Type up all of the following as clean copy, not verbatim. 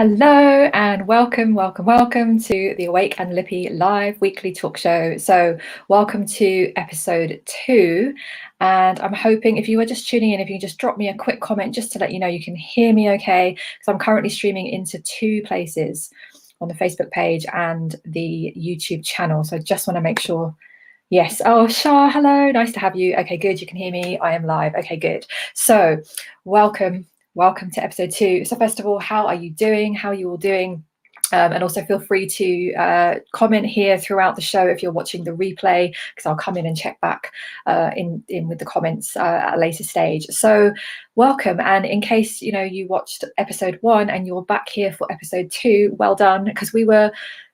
Hello and welcome to the Awake and Lippy live weekly talk show. So welcome to episode 2. And I'm hoping if you are just tuning in, if you can just drop me a quick comment just to let you know you can hear me okay, because I'm currently streaming into 2 places on the Facebook page and the YouTube channel. So I just want to make sure. Yes. Oh, Shah, hello. Nice to have you. Okay, good. You can hear me. I am live. Okay, good. So welcome to episode 2. So first of all, how are you doing? How are you all doing? And also feel free to comment here throughout the show if you're watching the replay, because I'll come in and check back in with the comments at a later stage. So welcome. And in case you watched episode 1 and you're back here for episode 2, well done, because we were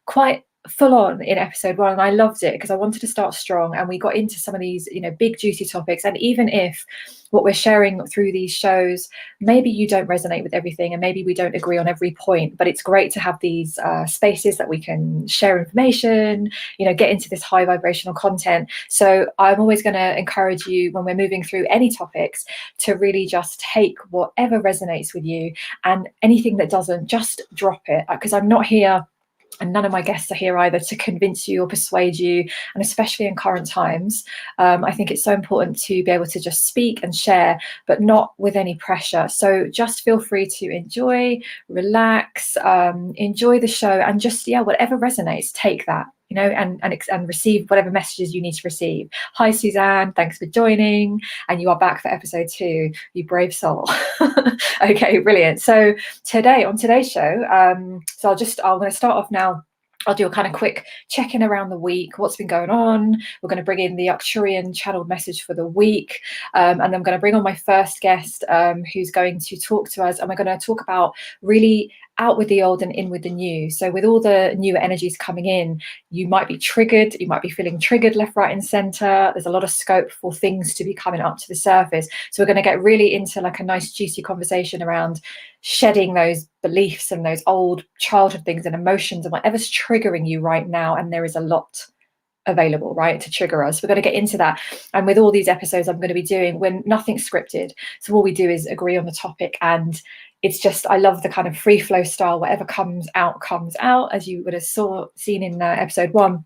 quite full on in episode 1 and I loved it because I wanted to start strong, and we got into some of these big juicy topics. And even if what we're sharing through these shows, maybe you don't resonate with everything and maybe we don't agree on every point, but it's great to have these spaces that we can share information, get into this high vibrational content. So I'm always going to encourage you, when we're moving through any topics, to really just take whatever resonates with you, and anything that doesn't, just drop it, because I'm not here, and none of my guests are here either, to convince you or persuade you. And especially in current times, I think it's so important to be able to just speak and share, but not with any pressure. So just feel free to enjoy, relax, enjoy the show, and just, whatever resonates, take that, and receive whatever messages you need to receive. Hi, Suzanne. Thanks for joining. And you are back for episode 2, you brave soul. Okay, brilliant. So on today's show, I'm going to start off now. I'll do a kind of quick check-in around the week, what's been going on. We're going to bring in the Arcturian channeled message for the week. And I'm going to bring on my first guest, who's going to talk to us. And we're going to talk about really out with the old and in with the new. So with all the newer energies coming in, you might be triggered. You might be feeling triggered left, right, and center. There's a lot of scope for things to be coming up to the surface. So we're going to get really into like a nice juicy conversation around shedding those beliefs and those old childhood things and emotions and whatever's triggering you right now. And there is a lot available, right, to trigger us. We're going to get into that. And with all these episodes I'm going to be doing, when nothing's scripted, so all we do is agree on the topic, and it's just, I love the kind of free flow style. Whatever comes out, as you would have seen in episode 1.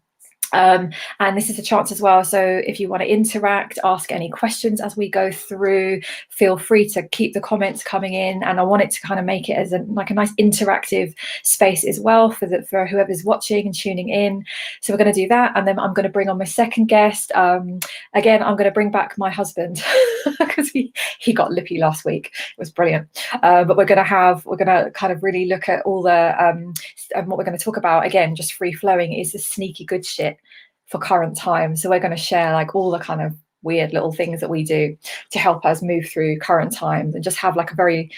And this is a chance as well, so if you want to interact, ask any questions as we go through, feel free to keep the comments coming in. And I want it to kind of make it as a nice interactive space as well for whoever's watching and tuning in. So we're going to do that, and then I'm going to bring on my second guest. Again, I'm going to bring back my husband because he got lippy last week. It was brilliant. But we're going to kind of really look at all the and what we're going to talk about, again, just free flowing, is the sneaky good shit for current time. So we're going to share like all the kind of weird little things that we do to help us move through current times, and just have like a very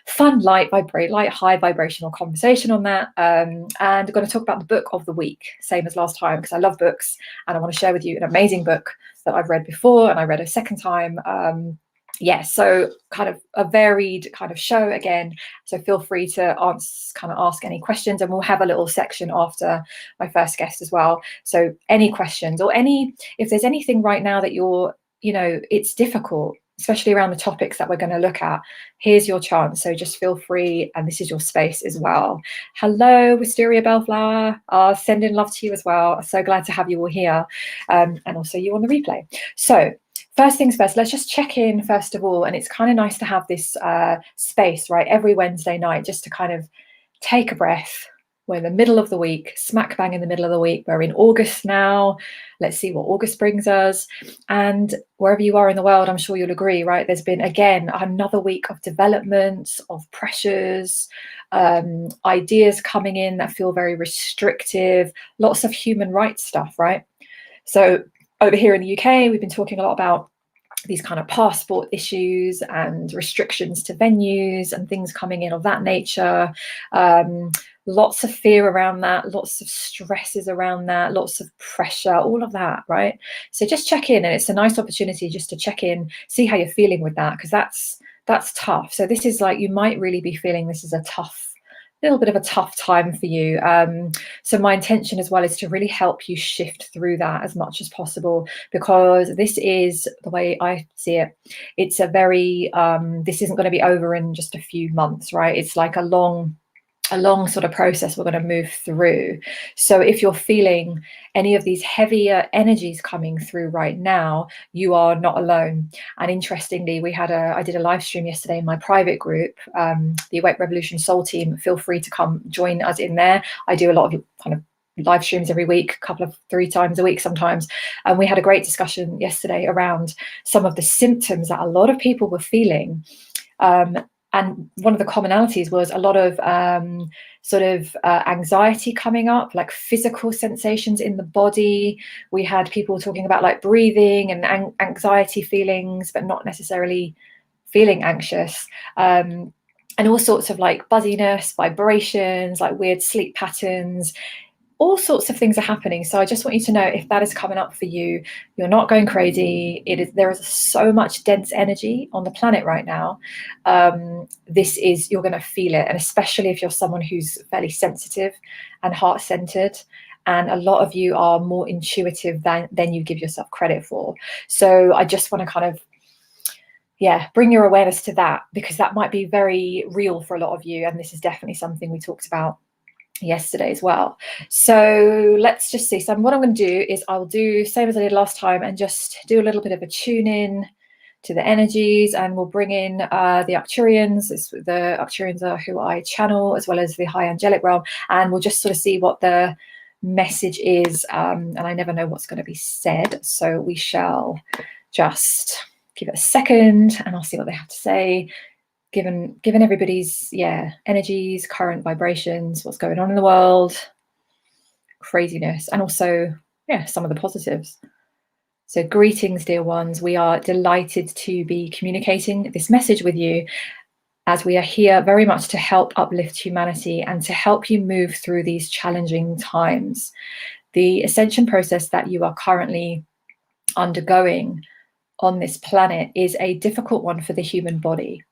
fun, light, high vibrational conversation on that. And we're going to talk about the book of the week, same as last time, because I love books and I want to share with you an amazing book that I've read before and I read a second time. So kind of a varied kind of show again. So feel free to ask any questions, and we'll have a little section after my first guest as well. So any questions, or if there's anything right now that you're, it's difficult, especially around the topics that we're going to look at, here's your chance. So just feel free, and this is your space as well. Hello, Wisteria Bellflower. Sending love to you as well. So glad to have you all here, and also you on the replay. So first things first, let's just check in first of all. And it's kind of nice to have this space, right, every Wednesday night, just to kind of take a breath. We're in the middle of the week, smack bang in the middle of the week. We're in August now. Let's see what August brings us. And wherever you are in the world, I'm sure you'll agree, right? There's been, again, another week of developments, of pressures, ideas coming in that feel very restrictive, lots of human rights stuff, right? So over here in the UK, we've been talking a lot about these kind of passport issues and restrictions to venues and things coming in of that nature. Lots of fear around that, lots of stresses around that, lots of pressure, all of that, right? So just check in, and it's a nice opportunity just to check in, see how you're feeling with that, because that's tough. So this is like, you might really be feeling this is a little bit of a tough time for you. So my intention as well is to really help you shift through that as much as possible, because this is the way I see it. It's a very, this isn't going to be over in just a few months, right? It's like a long a long sort of process we're going to move through. So if you're feeling any of these heavier energies coming through right now, you are not alone. And interestingly, I did a live stream yesterday in my private group, the Awake Revolution Soul Team. Feel free to come join us in there. I do a lot of kind of live streams every week, three times a week sometimes. And we had a great discussion yesterday around some of the symptoms that a lot of people were feeling. And one of the commonalities was a lot of anxiety coming up, like physical sensations in the body. We had people talking about like breathing and anxiety feelings, but not necessarily feeling anxious. And all sorts of like buzziness, vibrations, like weird sleep patterns. All sorts of things are happening. So I just want you to know, if that is coming up for you, you're not going crazy. There is so much dense energy on the planet right now. You're going to feel it. And especially if you're someone who's fairly sensitive and heart-centered, and a lot of you are more intuitive than you give yourself credit for. So I just want to kind of, bring your awareness to that, because that might be very real for a lot of you. And this is definitely something we talked about yesterday as well. So let's just see. So what I'm going to do is I'll do same as I did last time and just do a little bit of a tune in to the energies, and we'll bring in the Arcturians. The Arcturians are who I channel, as well as the high angelic realm, and we'll just sort of see what the message is. And I never know what's going to be said, so we shall just give it a second and I'll see what they have to say. Given everybody's energies, current vibrations, what's going on in the world, craziness, and also some of the positives. So greetings, dear ones. We are delighted to be communicating this message with you, as we are here very much to help uplift humanity and to help you move through these challenging times. The ascension process that you are currently undergoing on this planet is a difficult one for the human body.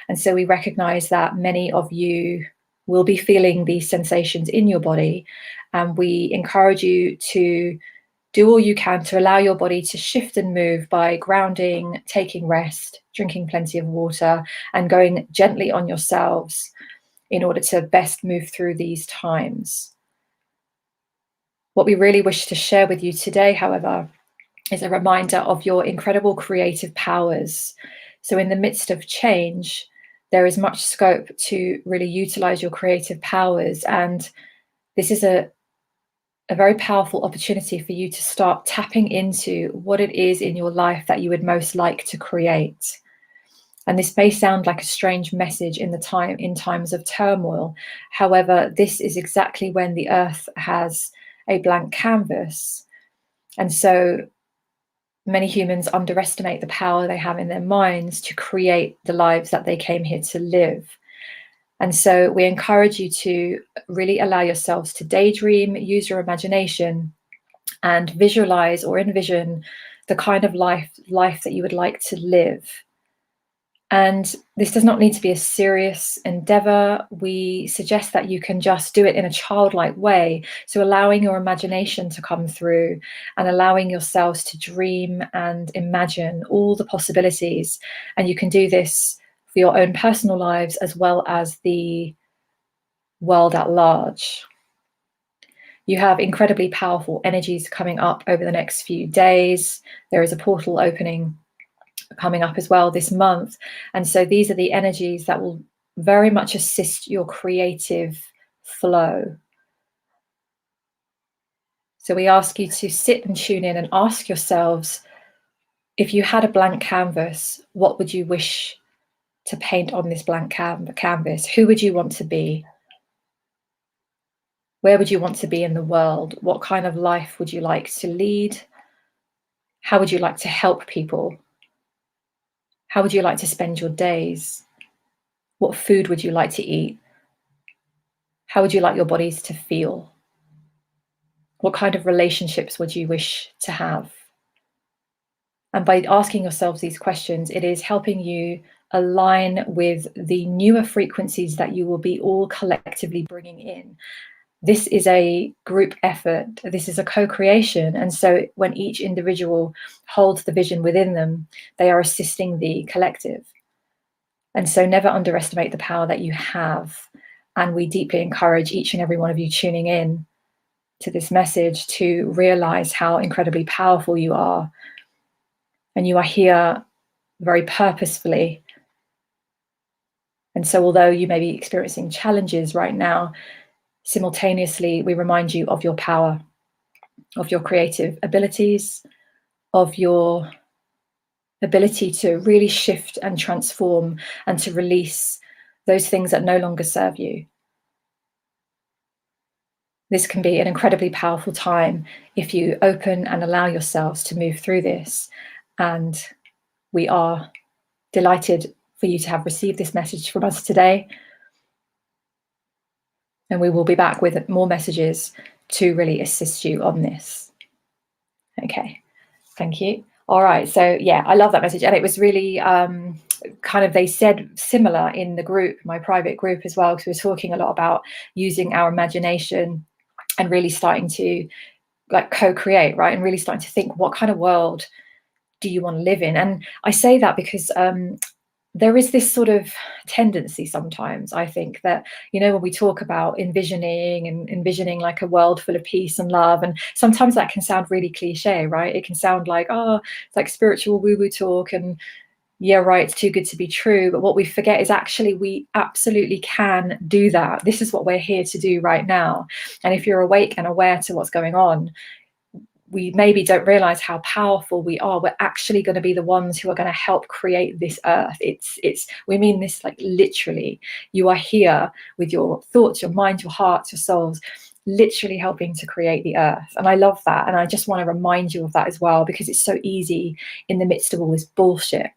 And so we recognize that many of you will be feeling these sensations in your body. And we encourage you to do all you can to allow your body to shift and move by grounding, taking rest, drinking plenty of water, and going gently on yourselves in order to best move through these times. What we really wish to share with you today, however, is a reminder of your incredible creative powers. So in the midst of change, there is much scope to really utilize your creative powers. And this is a very powerful opportunity for you to start tapping into what it is in your life that you would most like to create. And this may sound like a strange message in times of turmoil. However, this is exactly when the earth has a blank canvas. And so many humans underestimate the power they have in their minds to create the lives that they came here to live. And so we encourage you to really allow yourselves to daydream, use your imagination, and visualize or envision the kind of life that you would like to live. And this does not need to be a serious endeavor. We suggest that you can just do it in a childlike way. So allowing your imagination to come through and allowing yourselves to dream and imagine all the possibilities. And you can do this for your own personal lives as well as the world at large. You have incredibly powerful energies coming up over the next few days. There is a portal opening coming up as well this month. And so these are the energies that will very much assist your creative flow. So we ask you to sit and tune in and ask yourselves, if you had a blank canvas, what would you wish to paint on this blank canvas? Who would you want to be? Where would you want to be in the world? What kind of life would you like to lead? How would you like to help people? How would you like to spend your days? What food would you like to eat? How would you like your bodies to feel? What kind of relationships would you wish to have? And by asking yourselves these questions, it is helping you align with the newer frequencies that you will be all collectively bringing in. This is a group effort. This is a co-creation. And so when each individual holds the vision within them, they are assisting the collective. And so never underestimate the power that you have. And we deeply encourage each and every one of you tuning in to this message to realize how incredibly powerful you are. And you are here very purposefully. And so although you may be experiencing challenges right now, simultaneously, we remind you of your power, of your creative abilities, of your ability to really shift and transform and to release those things that no longer serve you. This can be an incredibly powerful time if you open and allow yourselves to move through this. And we are delighted for you to have received this message from us today. And we will be back with more messages to really assist you on this. Okay, thank you. All right, so yeah, I love that message. And it was really kind of, they said similar in the group, my private group as well, because we were talking a lot about using our imagination and really starting to like co-create, right? And really starting to think, what kind of world do you want to live in? And I say that because there is this sort of tendency sometimes, I think, that, you know, when we talk about envisioning like a world full of peace and love, and sometimes that can sound really cliche, right? It can sound like, oh, it's like spiritual woo-woo talk, and yeah, right, it's too good to be true. But what we forget is actually we absolutely can do that. This is what we're here to do right now. And if you're awake and aware to what's going on, we maybe don't realize how powerful we are. We're actually going to be the ones who are going to help create this earth. We mean this like literally. You are here with your thoughts, your mind, your hearts, your souls, literally helping to create the earth. And I love that. And I just want to remind you of that as well, because it's so easy in the midst of all this bullshit,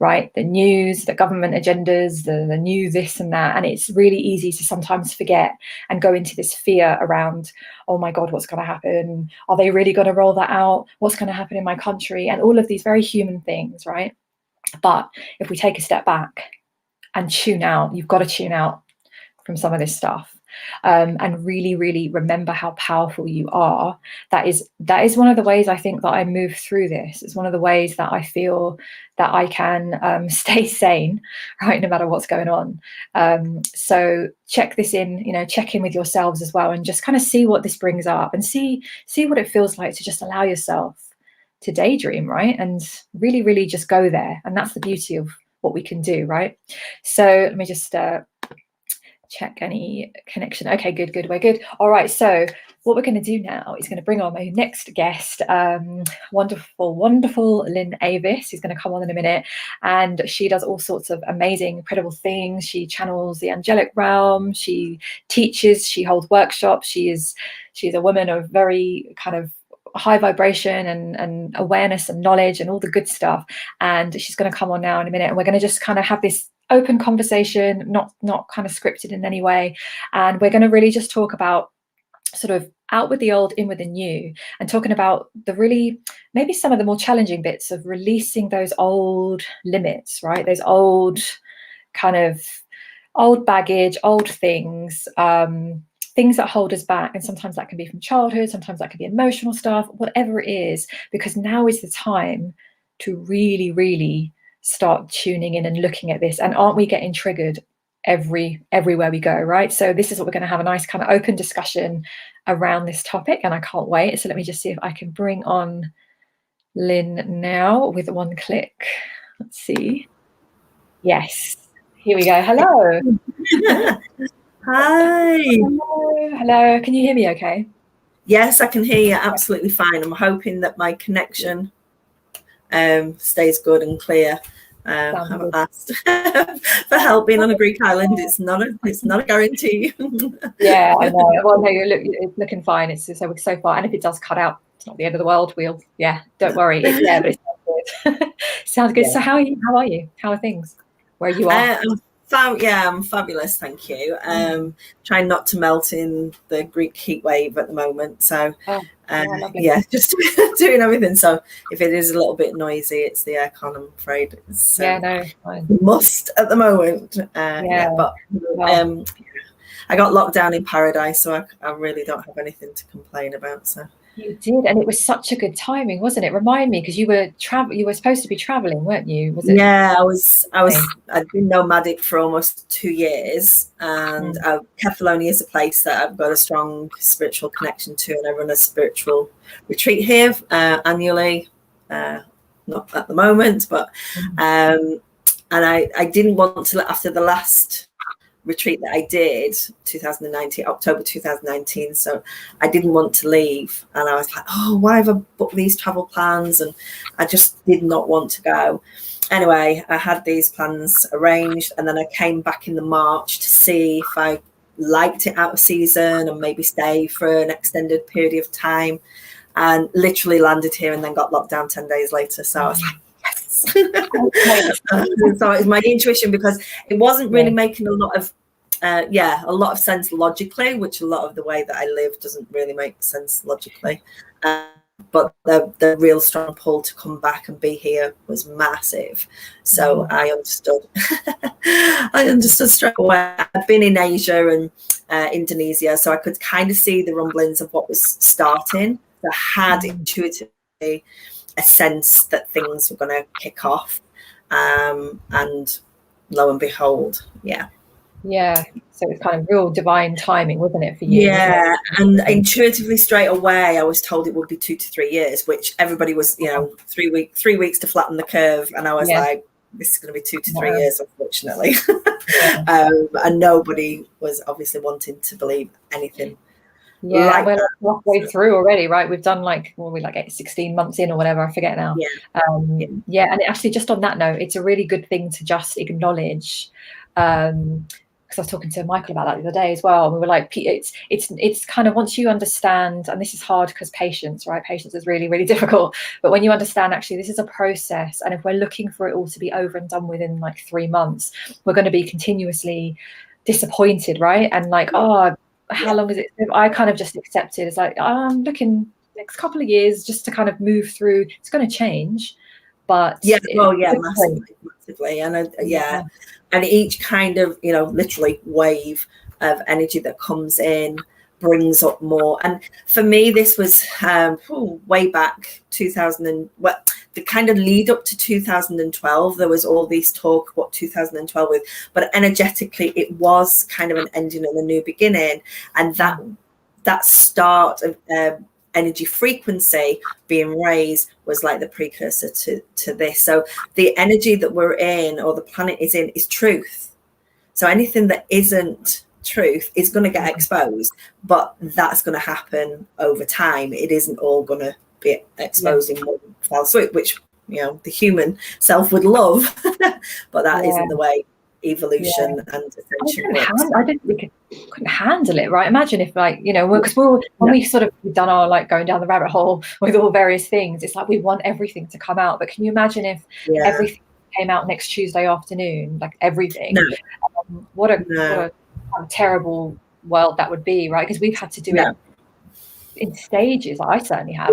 right? The news, the government agendas, the new this and that. And it's really easy to sometimes forget and go into this fear around, oh my God, what's going to happen? Are they really going to roll that out? What's going to happen in my country? And all of these very human things, right? But if we take a step back and tune out, you've got to tune out from some of this stuff. And really, really remember how powerful you are. That is one of the ways I think that I move through this. It's one of the ways that I feel that I can stay sane, right, no matter what's going on. So check this in, check in with yourselves as well, and just kind of see what this brings up, and see what it feels like to just allow yourself to daydream, right, and really, really just go there. And that's the beauty of what we can do, right? So let me just check any connection. Okay, good, we're good. All right, so what we're going to do now is going to bring on my next guest, wonderful Lynn Avis, who's going to come on in a minute, and she does all sorts of amazing, incredible things. She channels the angelic realm, she teaches, she holds workshops. She's a woman of very kind of high vibration and awareness and knowledge and all the good stuff. And she's going to come on now in a minute, and we're going to just kind of have this open conversation, not kind of scripted in any way. And we're going to really just talk about sort of out with the old, in with the new, and talking about the really, maybe some of the more challenging bits of releasing those old limits, right? Those old kind of old baggage, old things, things that hold us back. And sometimes that can be from childhood, sometimes that can be emotional stuff, whatever it is, because now is the time to really, really start tuning in and looking at this. And aren't we getting triggered everywhere we go, right? So this is what we're going to have a nice kind of open discussion around this topic, and I can't wait. So let me just see if I can bring on Lynn now with one click. Let's see. Yes, here we go. Hello. Hi. Hello. Can you hear me okay? Yes, I can hear you absolutely fine. I'm hoping that my connection stays good and clear. I haven't asked for help being on a Greek island. It's not a guarantee. Yeah, I know. Well, no, it's looking fine. It's so far. And if it does cut out, it's not the end of the world. Don't worry. But it sounds good. Sounds good. Yeah. So how are you? How are things where you are? I'm fabulous, thank you. Trying not to melt in the Greek heat wave at the moment. So just doing everything. So if it is a little bit noisy, it's the aircon, I'm afraid. It's must at the moment. But I got locked down in paradise, so I really don't have anything to complain about. So You did, and it was such a good timing, wasn't it? Remind me, because you were supposed to be traveling, weren't you? Was it? Yeah, I'd been nomadic for almost 2 years, and Kefalonia is a place that I've got a strong spiritual connection to, and I run a spiritual retreat here annually. Not at the moment, but and I didn't want to, after the last retreat that I did, 2019, October 2019. So I didn't want to leave, and I was like, oh, why have I booked these travel plans? And I just did not want to go. Anyway, I had these plans arranged, and then I came back in the March to see if I liked it out of season and maybe stay for an extended period of time, and literally landed here and then got locked down 10 days later. So I was like, yes. So it was my intuition, because it wasn't really making a lot of sense logically, which a lot of the way that I live doesn't really make sense logically. But the real strong pull to come back and be here was massive. So I understood. I understood straight away. I've been in Asia and Indonesia, so I could kind of see the rumblings of what was starting. I had intuitively a sense that things were going to kick off, and lo and behold, so it's kind of real divine timing, wasn't it, for you? And intuitively straight away I was told it would be 2 to 3 years, which everybody was, 3 weeks to flatten the curve, and I was like, this is going to be 2 to 3 years, unfortunately. And nobody was obviously wanting to believe anything. We're like halfway through already, right? We've done we're like 16 months in or whatever, I forget now. And it actually, just on that note, it's a really good thing to just acknowledge, because I was talking to Michael about that the other day as well, and we were like, it's kind of, once you understand, and this is hard because patience is really, really difficult, but when you understand actually this is a process, and if we're looking for it all to be over and done within 3 months, we're going to be continuously disappointed, right? And how long is it? I kind of just accepted, it's like, I'm looking next couple of years just to kind of move through. It's going to change, but massively. And and each kind of literally wave of energy that comes in brings up more. And for me, this was way back 2000 the kind of lead up to 2012. There was all this talk what 2012 was, but energetically it was kind of an ending and a new beginning, and that start of energy frequency being raised was like the precursor to this. So the energy that we're in, or the planet is in, is truth. So anything that isn't truth is going to get exposed, but that's going to happen over time. It isn't all going to be exposed in one fell swoop, which the human self would love, but that isn't the way evolution and ascension works. I don't think we couldn't handle it, right? Imagine if because when we sort of done our going down the rabbit hole with all various things, it's like we want everything to come out, but can you imagine if everything came out next Tuesday afternoon, everything? What a terrible world that would be, right? Because we've had to do it in stages. I certainly have.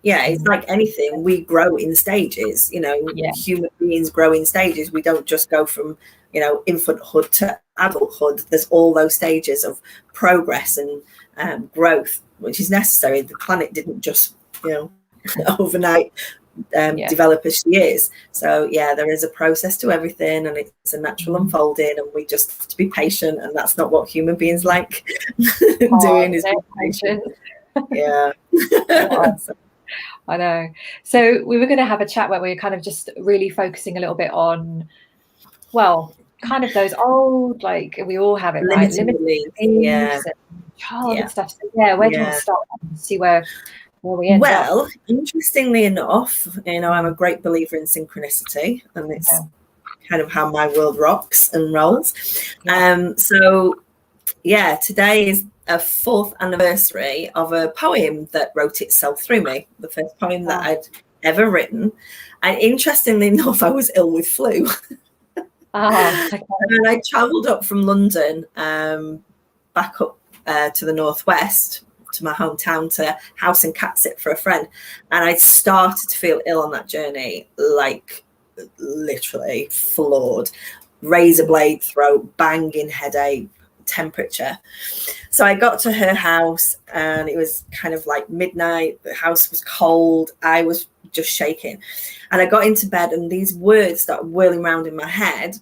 It's like anything, we grow in stages. Human beings grow in stages. We don't just go from infanthood to adulthood. There's all those stages of progress and growth, which is necessary. The planet didn't just overnight develop as she is. So there is a process to everything, and it's a natural unfolding, and we just have to be patient, and that's not what human beings like doing, is being patient. I know. So we were going to have a chat where we were kind of just really focusing a little bit on, kind of those old, we all have it, right? Limited beliefs and childhood stuff. So where do you want to start and see where we end up? Interestingly enough, I'm a great believer in synchronicity, and it's kind of how my world rocks and rolls. So today is a 4th anniversary of a poem that wrote itself through me, the first poem that I'd ever written. And interestingly enough, I was ill with flu. And I travelled up from London back up to the northwest, to my hometown, to house and cat sit for a friend. And I started to feel ill on that journey, literally floored, razor blade throat, banging headache, temperature. So I got to her house and it was kind of like midnight. The house was cold. I was just shaking. And I got into bed and these words started whirling around in my head.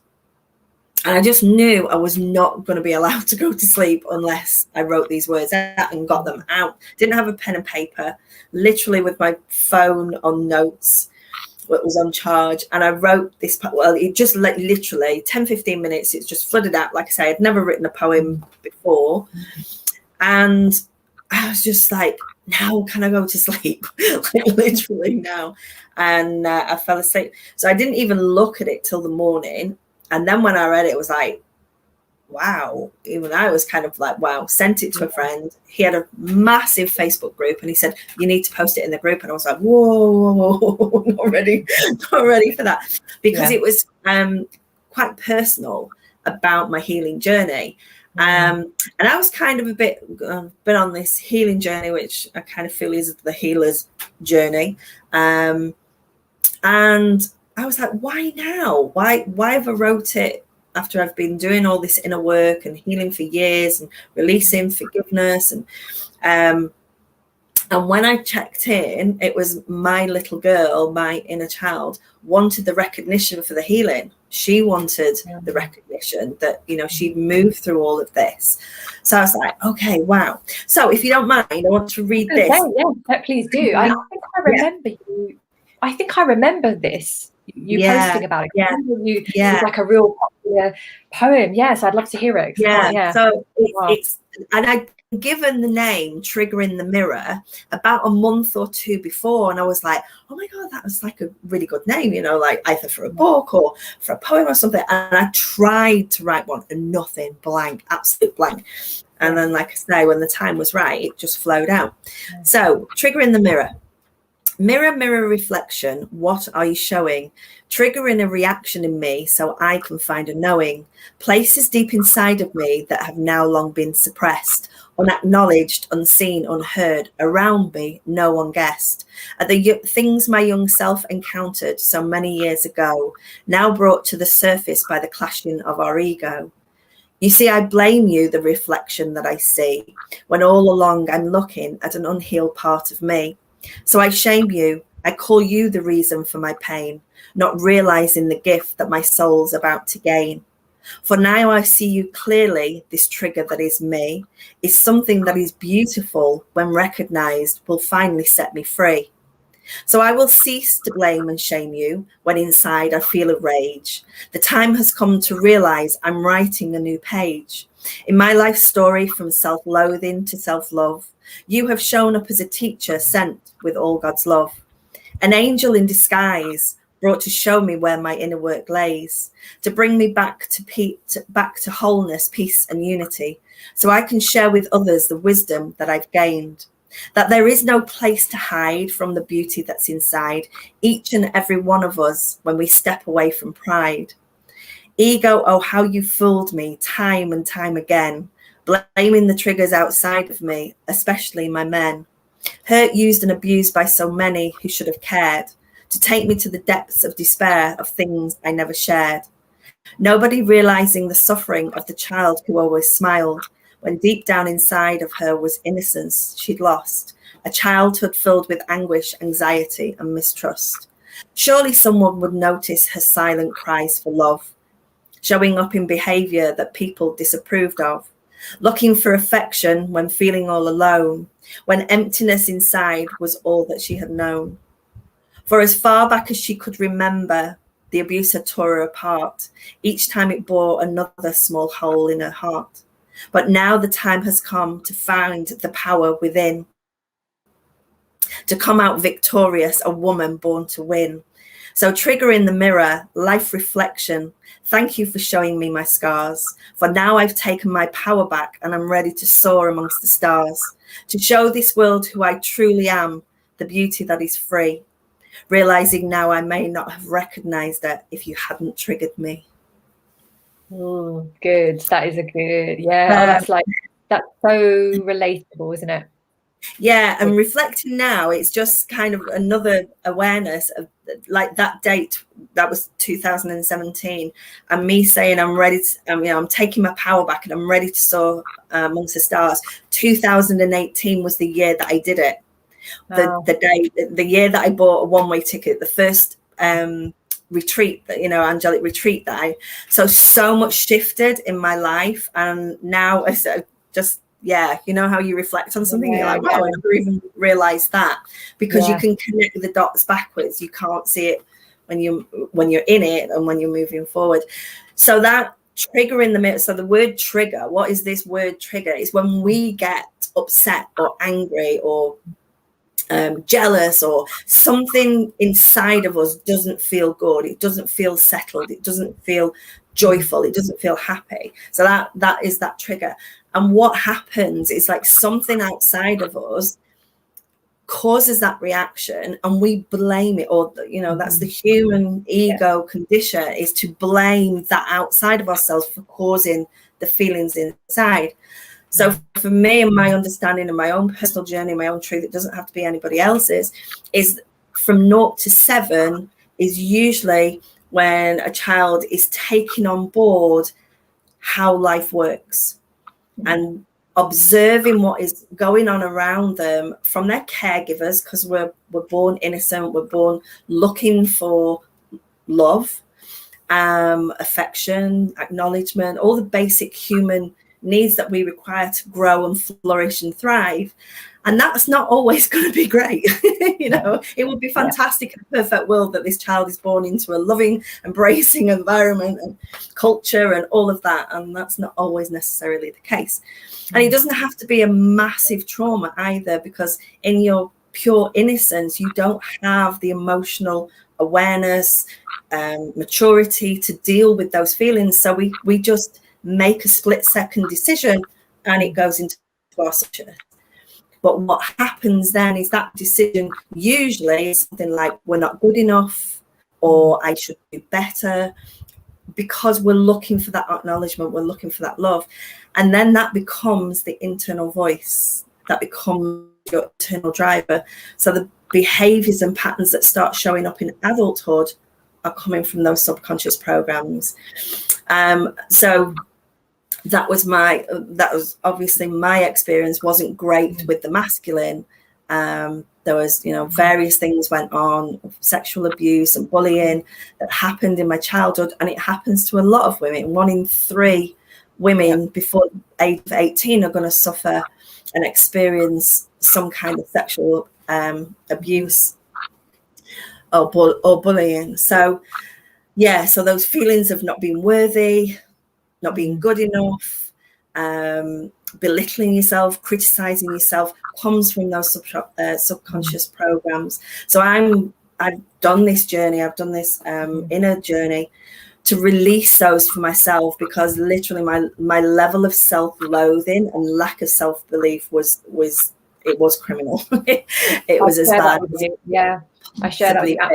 And I just knew I was not going to be allowed to go to sleep unless I wrote these words out and got them out. Didn't have a pen and paper, literally with my phone on notes. It was on charge. And I wrote this, well, it just literally 10, 15 minutes. It's just flooded out. Like I say, I'd never written a poem before. And I was just like, now can I go to sleep? Like literally now. And I fell asleep. So I didn't even look at it till the morning. And then when I read it, it was like, wow. Even I was kind of like, wow. Sent it to a friend. He had a massive Facebook group and he said, you need to post it in the group. And I was like, whoa, not ready for that. Because it was quite personal about my healing journey. And I was kind of been on this healing journey, which I kind of feel is the healer's journey. And I was like, why now? Why have I wrote it after I've been doing all this inner work and healing for years and releasing forgiveness? And when I checked in, it was my little girl, my inner child, wanted the recognition for the healing. She wanted the recognition that, you know, she'd moved through all of this. So I was like, okay, wow. So if you don't mind, I want to read this. Yeah, please do. I think I remember you. I think I remember this. You posting about it. It's like a real popular poem. Yes, I'd love to hear it. So it's and I'd given the name Triggering the Mirror about a month or two before, and I was like, oh my god, that was like a really good name, you know, like either for a book or for a poem or something. And I tried to write one and nothing, blank, absolute blank. And then, like I say, when the time was right, it just flowed out. So Triggering the Mirror. Mirror, mirror, reflection, what are you showing? Triggering a reaction in me so I can find a knowing. Places deep inside of me that have now long been suppressed, unacknowledged, unseen, unheard. Around me, no one guessed. Are the things my young self encountered so many years ago, now brought to the surface by the clashing of our ego? You see, I blame you, the reflection that I see, when all along I'm looking at an unhealed part of me. So I shame you. I call you the reason for my pain, not realizing the gift that my soul's about to gain. For now I see you clearly, this trigger that is me, is something that is beautiful when recognized will finally set me free. So I will cease to blame and shame you when inside I feel a rage. The time has come to realize I'm writing a new page. In my life story from self-loathing to self-love, you have shown up as a teacher sent with all God's love. An angel in disguise brought to show me where my inner work lays, to bring me back to wholeness, peace and unity, so I can share with others the wisdom that I've gained. That there is no place to hide from the beauty that's inside each and every one of us when we step away from pride. Ego, oh, how you fooled me time and time again, blaming the triggers outside of me, especially my men. Hurt, used and abused by so many who should have cared, to take me to the depths of despair of things I never shared. Nobody realizing the suffering of the child who always smiled, when deep down inside of her was innocence she'd lost, a childhood filled with anguish, anxiety and mistrust. Surely someone would notice her silent cries for love, showing up in behavior that people disapproved of, looking for affection when feeling all alone, when emptiness inside was all that she had known. For as far back as she could remember, the abuse had tore her apart, each time it bore another small hole in her heart. But now the time has come to find the power within, to come out victorious, a woman born to win. So Triggering the Mirror, life reflection, thank you for showing me my scars. For now I've taken my power back and I'm ready to soar amongst the stars, to show this world who I truly am, the beauty that is free. Realizing now I may not have recognized it if you hadn't triggered me. Oh, good. That is a good, that's so relatable, isn't it? Yeah, and reflecting now, it's just kind of another awareness of like that date, that was 2017, and me saying I'm ready to, I'm taking my power back and I'm ready to soar amongst the stars. 2018 was the year that I did it. The year that I bought a one-way ticket, the first retreat, that angelic retreat, so much shifted in my life. And now I just how you reflect on something, you're like, wow, I never even realized that, because you can connect the dots backwards. You can't see it when you're in it and when you're moving forward. So that trigger in the middle, so the word trigger, what is this word trigger? Is when we get upset or angry or jealous, or something inside of us doesn't feel good, it doesn't feel settled, it doesn't feel joyful, it doesn't feel happy. So that is that trigger. And what happens is, like, something outside of us causes that reaction, and we blame it, or that's the human ego condition, is to blame that outside of ourselves for causing the feelings inside. So for me, and my understanding of my own personal journey, my own truth, it doesn't have to be anybody else's, is from 0 to 7 is usually when a child is taking on board how life works and observing what is going on around them from their caregivers, because we're born innocent, we're born looking for love, affection, acknowledgement, all the basic human needs that we require to grow and flourish and thrive. And that's not always going to be great. It would be fantastic in a perfect world that this child is born into a loving, embracing environment and culture and all of that. And that's not always necessarily the case. And it doesn't have to be a massive trauma either, because in your pure innocence, you don't have the emotional awareness, maturity to deal with those feelings. So we just make a split-second decision and it goes into our subconscious. But what happens then is that decision usually is something like, we're not good enough, or I should do better, because we're looking for that acknowledgement, we're looking for that love. And then that becomes the internal voice, that becomes your internal driver. So the behaviors and patterns that start showing up in adulthood are coming from those subconscious programs. So that was obviously my experience. Wasn't great with the masculine. There was, various things went on, sexual abuse and bullying that happened in my childhood, and it happens to a lot of women. 1 in 3 women before age of 18 are going to suffer and experience some kind of sexual abuse or bullying. So so those feelings of not being worthy, not being good enough, belittling yourself, criticizing yourself, comes from those subconscious programs. So I've done this journey, I've done this inner journey to release those for myself, because literally my level of self-loathing and lack of self-belief was criminal. it was as bad. I share that with you,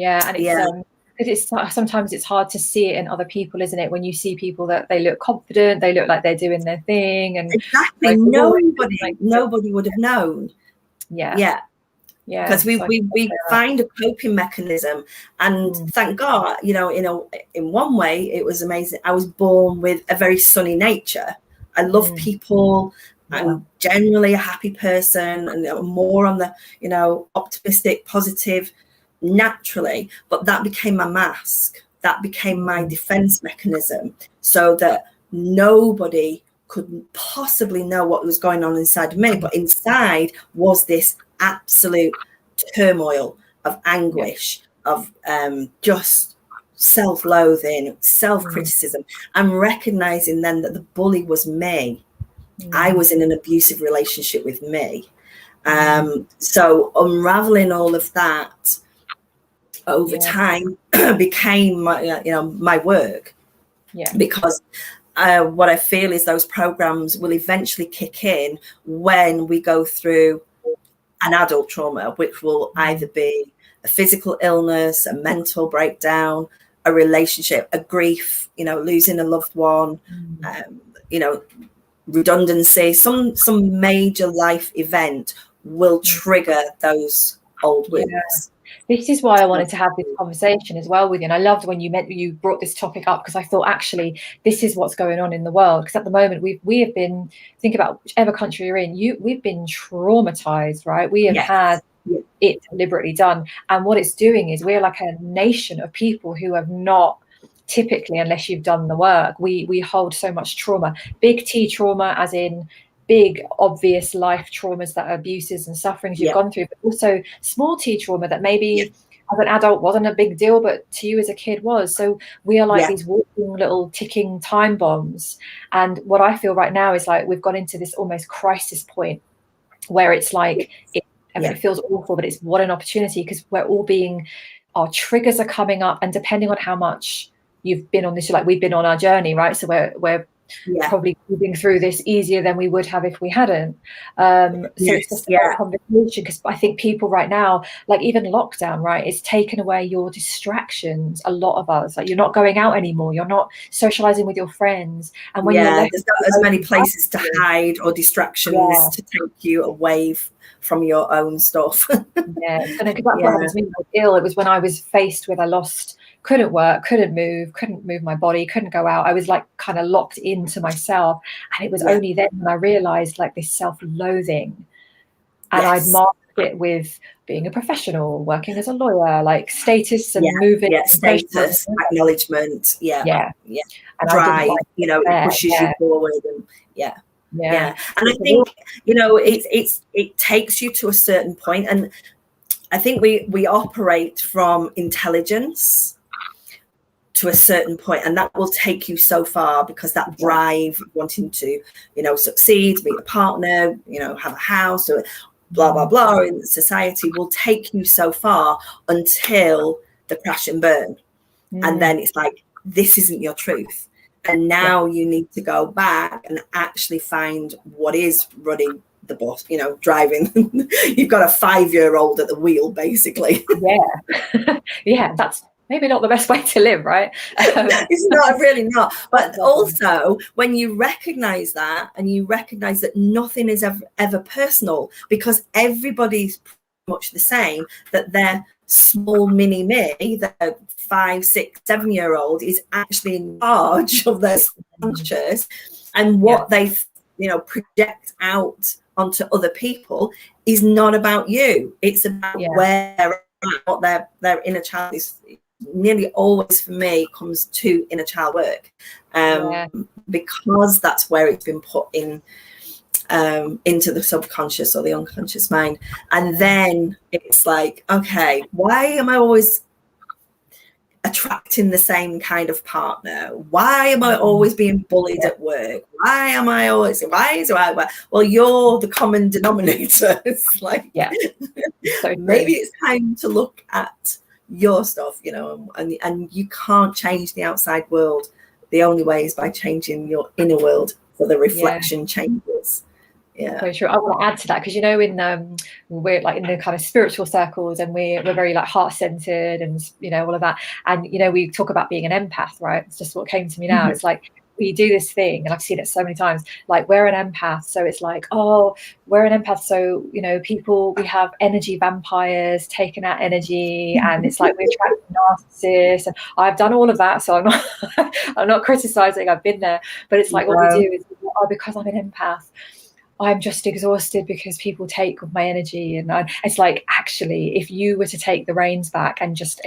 absolutely. And it's sometimes it's hard to see it in other people, isn't it? When you see people that they look confident, they look like they're doing their thing, and exactly, nobody would have known. Because we find a coping mechanism, and thank God, in one way it was amazing. I was born with a very sunny nature. I love people. I'm generally a happy person, and more on the optimistic, positive naturally, but that became my mask, that became my defense mechanism, so that nobody could possibly know what was going on inside of me. But inside was this absolute turmoil of anguish, of just self-loathing, self-criticism, and recognizing then that the bully was me. I was in an abusive relationship with me. So unraveling all of that over time became my work, because what I feel is those programs will eventually kick in when we go through an adult trauma, which will either be a physical illness, a mental breakdown, a relationship, a grief, losing a loved one, redundancy, some major life event will trigger those old wounds. This is why I wanted to have this conversation as well with you. And I loved when you brought this topic up, because I thought actually this is what's going on in the world. Because at the moment we have been, think about whichever country you're in, we've been traumatized, right? We have had it deliberately done. And what it's doing is we're like a nation of people who have not typically, unless you've done the work, we hold so much trauma, big T trauma, as in big obvious life traumas, that are abuses and sufferings you've gone through, but also small T trauma that maybe as an adult wasn't a big deal, but to you as a kid was. So we are like these walking little ticking time bombs. And what I feel right now is like we've gone into this almost crisis point where it's like it feels awful, but it's what an opportunity, because we're all our triggers are coming up, and depending on how much you've been on this, like we've been on our journey, right? So we're probably moving through this easier than we would have if we hadn't. So it's just a conversation, because I think people right now, like even lockdown, right, it's taken away your distractions. A lot of us, like, you're not going out anymore, you're not socializing with your friends, and when you're left, there's not as many places to hide or distractions to take you away from your own stuff. Because that's what happened to me when I was ill. It was when I was faced with, couldn't work, couldn't move my body, couldn't go out. I was like kind of locked into myself, and it was only then when I realized like this self-loathing, and I'd masked it with being a professional, working as a lawyer, like status and moving, status, acknowledgement, and drive, it pushes you forward, and and I think it takes you to a certain point, and I think we operate from intelligence to a certain point, and that will take you so far, because that drive wanting to succeed, meet a partner, have a house, or blah blah blah in society will take you so far until the crash and burn. And then it's like, this isn't your truth, and now you need to go back and actually find what is running the bus, driving. You've got a 5-year-old at the wheel, basically. That's maybe not the best way to live, right? It's not, really not. But also, when you recognize that, and you recognize that nothing is ever personal, because everybody's pretty much the same, that their small mini me, their 5, 6, 7-year-old is actually in charge of their subconscious, and what they project out onto other people is not about you. It's about where what their inner child is. Nearly always for me comes to inner child work, because that's where it's been put in, into the subconscious or the unconscious mind. And then it's like, okay, why am I always attracting the same kind of partner? Why am I always being bullied at work? Why am I always, well, you're the common denominator. It's like, so maybe it's time to look at your stuff, and you can't change the outside world. The only way is by changing your inner world, so the reflection changes. So true. I want to add to that, because in we're like in the kind of spiritual circles, and we're very like heart-centered, and all of that, and we talk about being an empath, right? It's just what came to me now. It's like we do this thing, and I've seen it so many times, like we're an empath, so it's like, oh, we're an empath, so people, we have energy vampires taking out energy, and it's like we're attracting narcissists, and I've done all of that, so I'm not criticizing, I've been there, but it's like what we do is, because I'm an empath, I'm just exhausted because people take my energy. And it's like, actually, if you were to take the reins back and just,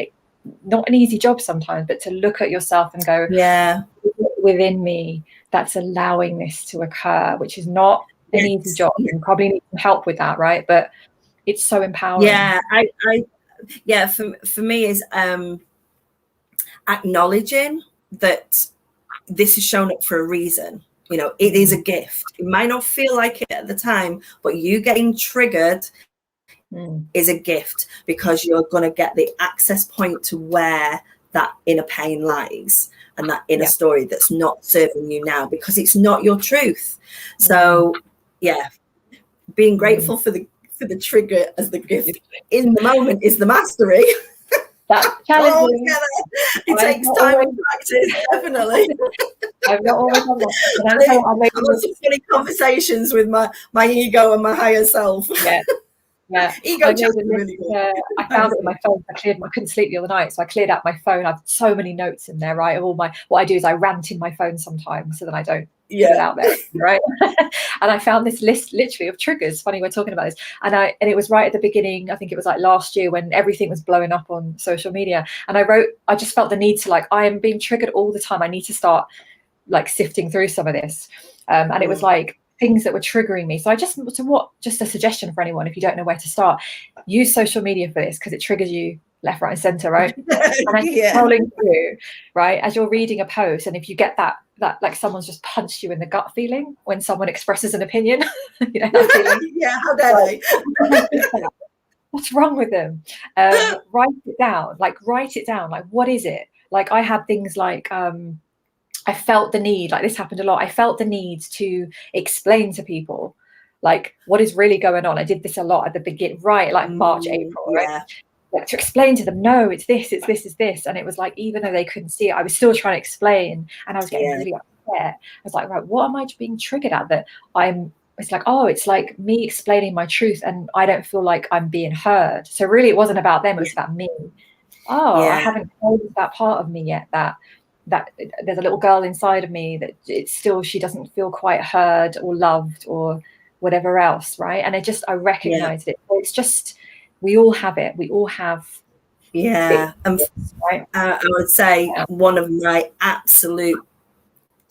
not an easy job sometimes, but to look at yourself and go, within me that's allowing this to occur, which is not an easy job, and probably need some help with that, right? But it's so empowering. For me is acknowledging that this is shown up for a reason. It is a gift. It might not feel like it at the time, but you getting triggered is a gift, because you're going to get the access point to where that inner pain lies, and that inner story that's not serving you now, because it's not your truth. So being grateful for the trigger as the gift in the moment is the mastery. That's challenging. It takes time and practice, definitely. I've not always done that. I'm having some funny conversations with my ego and my higher self. Yeah, Ego chat's really good. I found it in my phone. I couldn't sleep the other night, so I cleared out my phone. I have so many notes in there, right? Of all what I do is I rant in my phone sometimes, so that I don't put it out there, right? And I found this list literally of triggers. Funny we're talking about this, and it was right at the beginning. I think it was like last year when everything was blowing up on social media, and I just felt the need to, like, I am being triggered all the time. I need to start like sifting through some of this, and it was like things that were triggering me. So just a suggestion for anyone, if you don't know where to start, use social media for this, because it triggers you left, right, and center, right? And as you're scrolling through, right, as you're reading a post, and if you get that like someone's just punched you in the gut feeling when someone expresses an opinion, you know, that feeling. Yeah, how dare they? What's wrong with them? Write it down. Like, what is it? Like, I had things like I felt the need, like this happened a lot. I felt the need to explain to people like what is really going on. I did this a lot at the beginning, right? Like March, April, right? Like, to explain to them, no, it's this, it's this. And it was like, even though they couldn't see it, I was still trying to explain, and I was getting really upset. I was like, right, what am I being triggered at? That it's like, oh, it's like me explaining my truth, and I don't feel like I'm being heard. So really it wasn't about them, it was about me. I haven't told that part of me yet, that there's a little girl inside of me that she doesn't feel quite heard or loved or whatever else, right? And I recognized it. So it's just, we all have it. We all have bits, right? I would say one of my absolute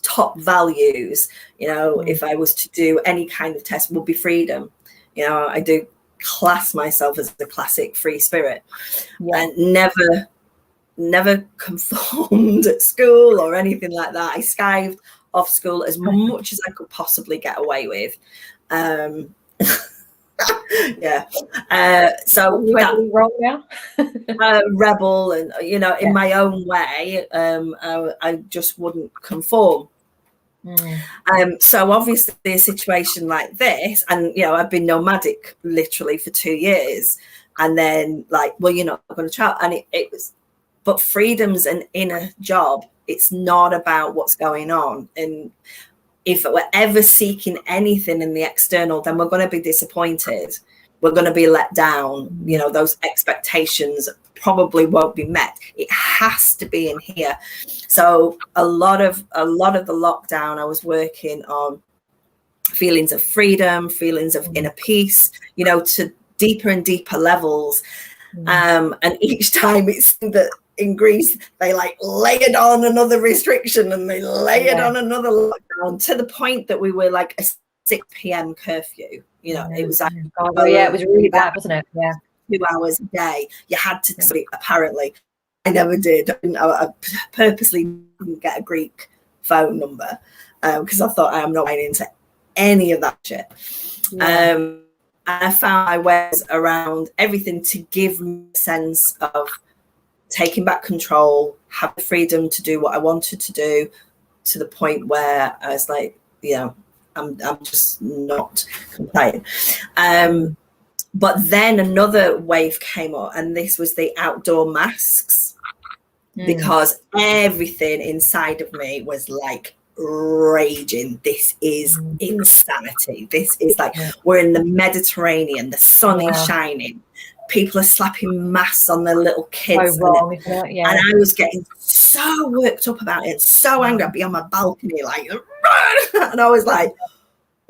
top values, you know, if I was to do any kind of test, would be freedom. You know, I do class myself as a classic free spirit, and never conformed at school or anything like that. I skived off school as much as I could possibly get away with. So wrong now? Rebel, and you know, in my own way, I just wouldn't conform. So obviously a situation like this, and you know, I've been nomadic literally for 2 years, and then like, well, you're not going to travel, and it was, but freedom's an inner job. It's not about what's going on. And if we're ever seeking anything in the external, then we're going to be disappointed. We're going to be let down. You know, those expectations probably won't be met. It has to be in here. So a lot of the lockdown, I was working on feelings of freedom, feelings of inner peace, you know, to deeper and deeper levels. And each time it's that in Greece, they like layered on another restriction, and they layered on another lockdown, to the point that we were like a 6 p.m. curfew. You know, it was like, it was really bad, wasn't it? 2 hours a day. You had to sleep, apparently. I never did. I purposely didn't get a Greek phone number because I thought, I am not going into any of that shit. I found my ways around everything to give me a sense of taking back control, have the freedom to do what I wanted to do, to the point where I was like, you know, I'm just not complaining. But then another wave came up, and this was the outdoor masks, because everything inside of me was like raging. This is insanity. This is like, we're in the Mediterranean, the sun is shining, people are slapping masks on their little kids, and I was getting so worked up about it, so angry. I'd be on my balcony like, and I was like,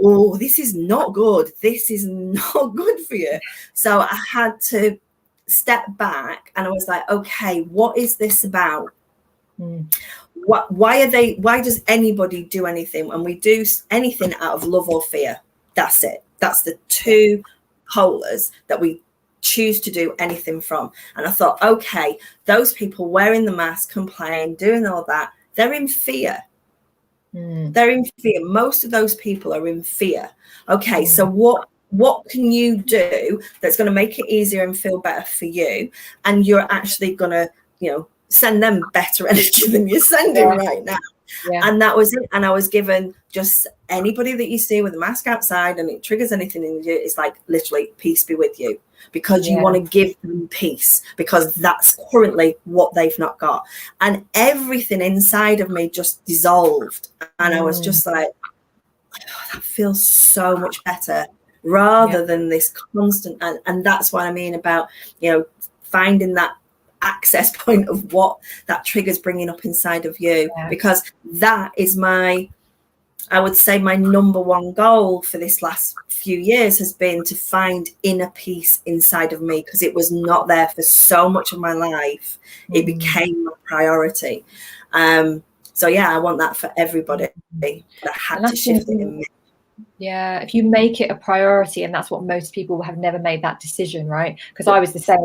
oh, this is not good. This is not good for you. So I had to step back, and I was like, okay, what is this about? Why does anybody do anything when we do anything out of love or fear? That's it. That's the two polars that we choose to do anything from. And I thought, okay, those people wearing the mask, complaining, doing all that, they're in fear. They're in fear. Most of those people are in fear. Okay, so what can you do that's going to make it easier and feel better for you, and you're actually going to, you know, send them better energy than you're sending right now? And that was it. And I was given, just anybody that you see with a mask outside and it triggers anything in you, it's like literally, peace be with you, because you want to give them peace, because that's currently what they've not got. And everything inside of me just dissolved, and I was just like, oh, that feels so much better. rather than this constant. And that's what I mean about, finding that access point of what that trigger's bringing up inside of you, because that is I would say my number one goal for this last few years has been to find inner peace inside of me, because it was not there for so much of my life. It became my priority. So I want that for everybody. I had to shift it in me. Yeah, if you make it a priority, and that's what most people have never made that decision, right? Because I was the same.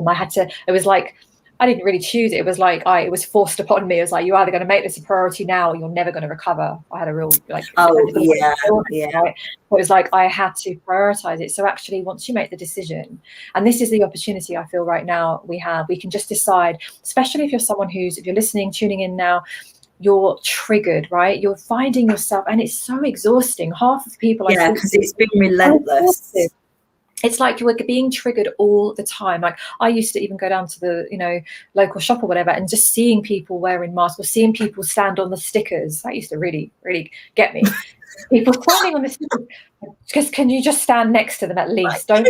It was like, I didn't really choose it. It was like it was forced upon me. It was like, you're either going to make this a priority now, or you're never going to recover. I had a real Right? It was like I had to prioritize it. So actually, once you make the decision, and this is the opportunity I feel right now we can just decide, especially if you're someone if you're listening, tuning in now, you're triggered, right? You're finding yourself, and it's so exhausting. Half of the people because it's been relentless. It's like you were being triggered all the time. Like I used to even go down to the local shop or whatever, and just seeing people wearing masks, or seeing people stand on the stickers, that used to really, really get me. People standing on the stickers, because can you just stand next to them at least? Don't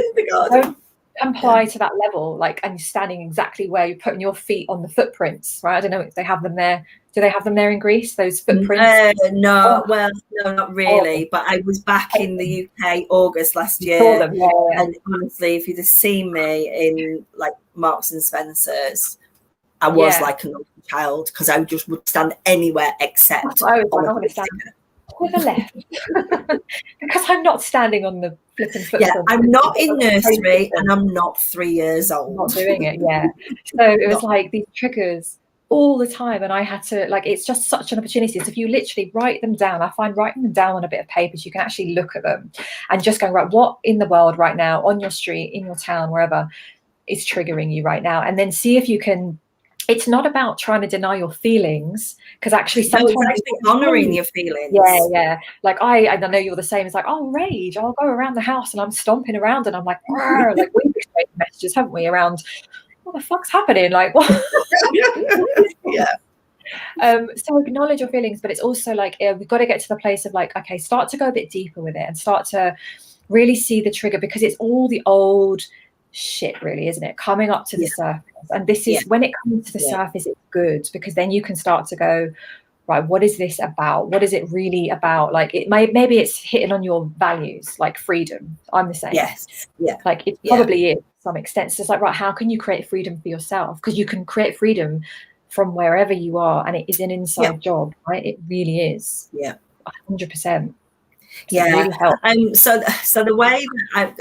apply to that level, like, and you're standing exactly where you're putting your feet on the footprints, right? I don't know if they have them there. Do they have them there in Greece, those footprints? No, not really. But I was back in the UK August last year, and honestly, if you'd have seen me in like Marks and Spencer's, I was like a normal child, because I just would stand anywhere except I want to stand to the left because I'm not standing on the flipping footprint. I'm not in nursery, and I'm not 3 years old. I'm not doing it. So it was like these triggers all the time, and I had to, like, it's just such an opportunity. So if you literally write them down, I find writing them down on a bit of paper, so you can actually look at them and just go, right, what in the world right now, on your street, in your town, wherever, is triggering you right now, and then see if you can. It's not about trying to deny your feelings, because actually sometimes it's actually honoring your feelings. Like I know you're the same. It's like, rage. I'll go around the house and I'm stomping around and I'm like, like we've exchanged messages, haven't we, around what the fuck's happening? Like, what? So acknowledge your feelings, but it's also like we've got to get to the place of like, okay, start to go a bit deeper with it and start to really see the trigger, because it's all the old shit, really, isn't it, coming up to the surface. And this is when it comes to the surface, it's good, because then you can start to go, right, what is this about? What is it really about? Like, maybe it's hitting on your values, like freedom. I'm the same. Like it probably is to some extent. So it's like, right, how can you create freedom for yourself? Because you can create freedom from wherever you are, and it is an inside job, right? It really is. 100%. Really so the way that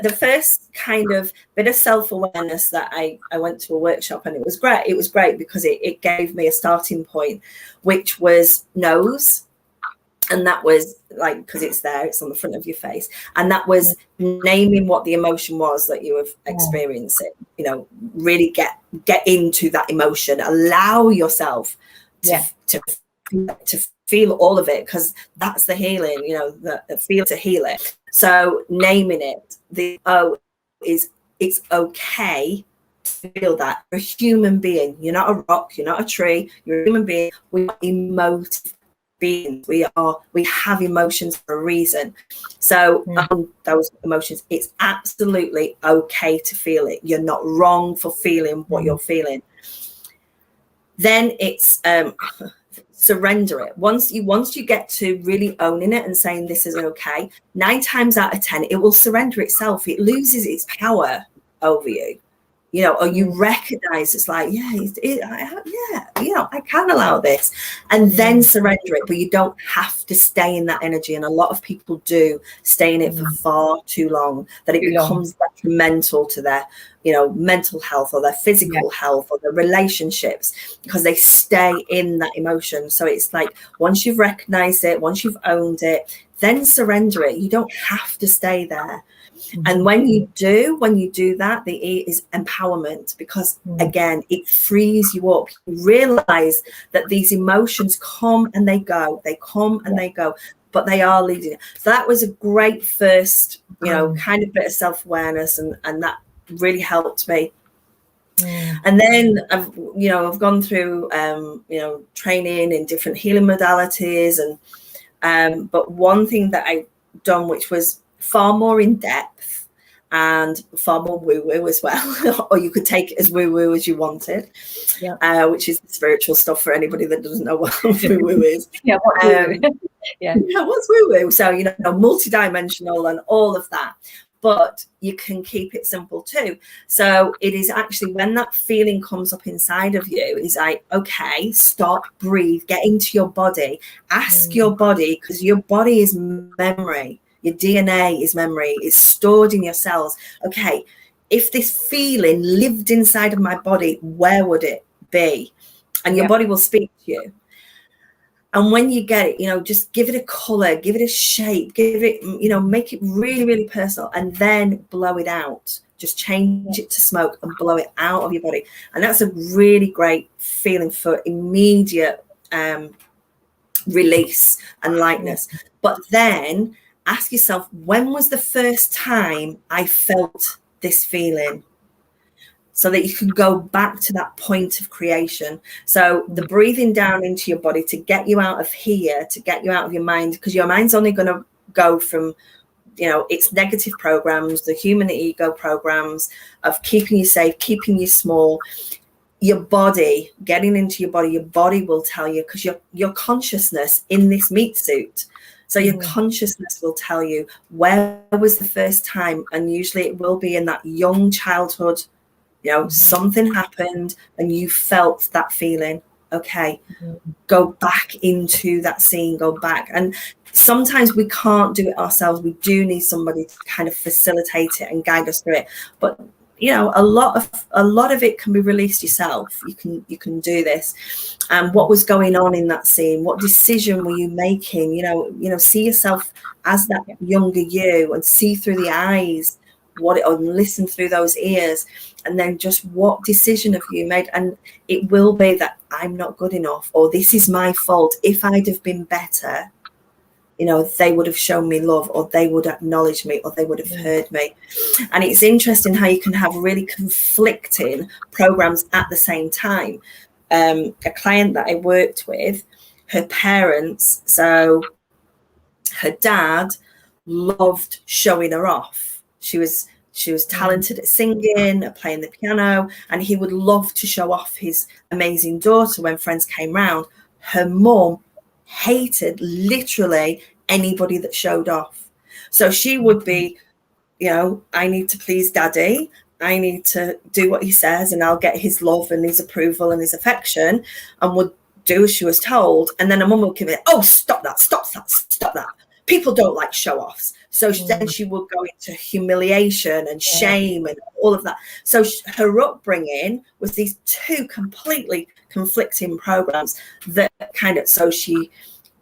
the first kind of bit of self-awareness that I went to a workshop, and it was great because it gave me a starting point, which was nose. And that was like, because it's on the front of your face, and that was naming what the emotion was that you were experiencing. Really get into that emotion, allow yourself to feel all of it, because that's the healing, the feel to heal it. So naming it, the is it's okay to feel that. You're a human being. You're not a rock, you're not a tree, you're a human being. We are emotive beings. We have emotions for a reason. So those emotions, it's absolutely okay to feel it. You're not wrong for feeling what you're feeling. Then it's surrender it. Once you get to really owning it and saying this is okay, 9 times out of 10 it will surrender itself. It loses its power over you, or you recognize it's like, I can allow this, and then surrender it. But you don't have to stay in that energy, and a lot of people do stay in it for far too long, that it becomes detrimental to their mental health or their physical health or their relationships, because they stay in that emotion. So it's like, once you've recognized it, once you've owned it, then surrender it. You don't have to stay there. And when you do that, the E is empowerment, because again, it frees you up. You realize that these emotions come and they go, they go, but they are leading. So that was a great first, kind of bit of self-awareness, and that really helped me. And then I've gone through training in different healing modalities, and but one thing that I done, which was far more in depth and far more woo-woo as well. Or you could take it as woo-woo as you wanted, which is the spiritual stuff for anybody that doesn't know what woo-woo is. What's woo-woo? What's woo-woo? So, multidimensional and all of that. But you can keep it simple too. So it is actually when that feeling comes up inside of you, is like, okay, stop, breathe, get into your body, ask your body, because your body is memory. Your DNA is memory. It's stored in your cells. Okay, if this feeling lived inside of my body, where would it be? And your body will speak to you. And when you get it, just give it a color, give it a shape, give it, make it really, really personal, and then blow it out. Just change it to smoke and blow it out of your body. And that's a really great feeling for immediate release and lightness. But then ask yourself, when was the first time I felt this feeling? So that you can go back to that point of creation. So the breathing down into your body to get you out of here, to get you out of your mind, because your mind's only going to go from, its negative programs, the human ego programs of keeping you safe, keeping you small. Your body, getting into your body will tell you, because your consciousness in this meat suit. So your consciousness will tell you, where was the first time? And usually it will be in that young childhood. Something happened and you felt that feeling. Okay, go back into that scene, go back. And sometimes we can't do it ourselves. We do need somebody to kind of facilitate it and guide us through it. But a lot of it can be released yourself. You can do this. And what was going on in that scene? What decision were you making? See yourself as that younger you and see through the eyes and listen through those ears, and then just what decision have you made? And it will be that I'm not good enough, or this is my fault. If I'd have been better, they would have shown me love, or they would acknowledge me, or they would have heard me. And it's interesting how you can have really conflicting programs at the same time. A client that I worked with, her parents, so her dad loved showing her off. She was talented at singing, at playing the piano, and he would love to show off his amazing daughter when friends came round. Her mum hated literally anybody that showed off. So she would be, I need to please daddy. I need to do what he says, and I'll get his love and his approval and his affection, and would do as she was told. And then her mum would give it, oh, stop that. People don't like show-offs. So then she would go into humiliation and shame and all of that. So her upbringing was these two completely conflicting programs that so she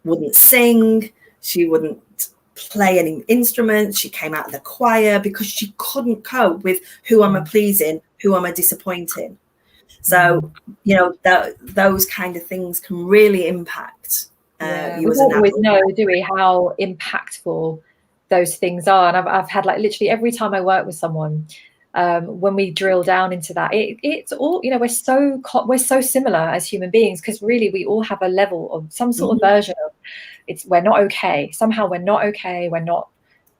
wouldn't sing, she wouldn't play any instruments, she came out of the choir because she couldn't cope with who am I pleasing, who am I disappointing. So, those kind of things can really impact you as an adult. We don't always know, do we, how impactful those things are. And I've had literally every time I work with someone, when we drill down into that, it's all, we're so similar as human beings, because really we all have a level of some sort of version of we're not okay. Somehow we're not okay. We're not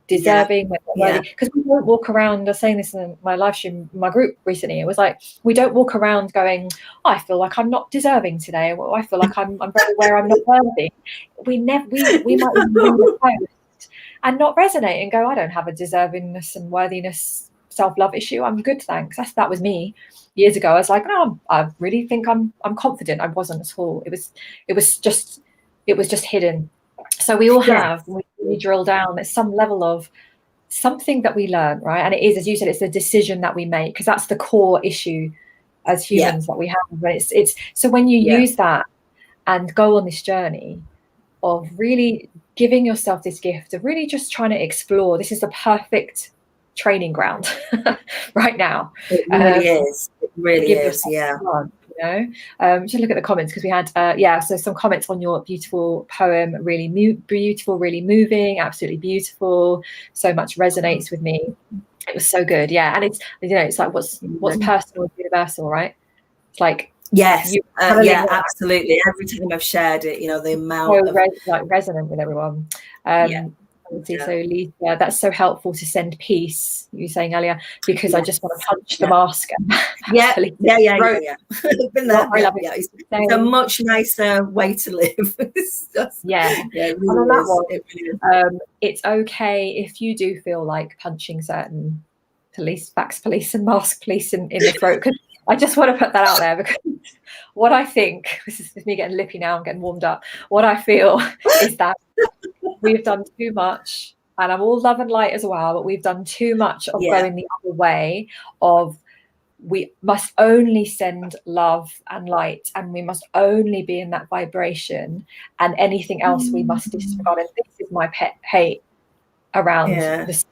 deserving. We're not worthy. Because we don't walk around. I was saying this in my live stream, my group recently. It was like, we don't walk around going, oh, I feel like I'm not deserving today. Or I feel like I'm very aware I'm not worthy. We might even bring the post and not resonate and go, I don't have a deservingness and worthiness self-love issue. I'm good, thanks. That was me years ago. I was like, no, I really think I'm confident. I wasn't at all. It was just hidden. So we all have, when we drill down, there's some level of something that we learn, right? And it is, as you said, it's the decision that we make, because that's the core issue as humans that we have. But it's so when you use that and go on this journey of really giving yourself this gift of really just trying to explore, this is the perfect training ground right now. It really is. It really is. Yeah. Fun, just look at the comments, because we had so some comments on your beautiful poem. Really beautiful, really moving, absolutely beautiful. So much resonates with me. It was so good. Yeah. And it's it's like what's personal is universal, right? It's like absolutely. Every time I've shared it, the amount resonant with everyone. quality. So Lisa, that's so helpful to send peace, you were saying earlier, because I just want to punch the mask. And yeah. Been there. It's a much nicer way to live. It's just, and on that one, it's okay if you do feel like punching certain police, fax police and mask police in the throat, because I just want to put that out there, because what I think, this is me getting lippy now, I'm getting warmed up, what I feel is that we've done too much, and I'm all love and light as well, but we've done too much of going the other way of, we must only send love and light, and we must only be in that vibration, and anything else we must disregard. And this is my pet hate around the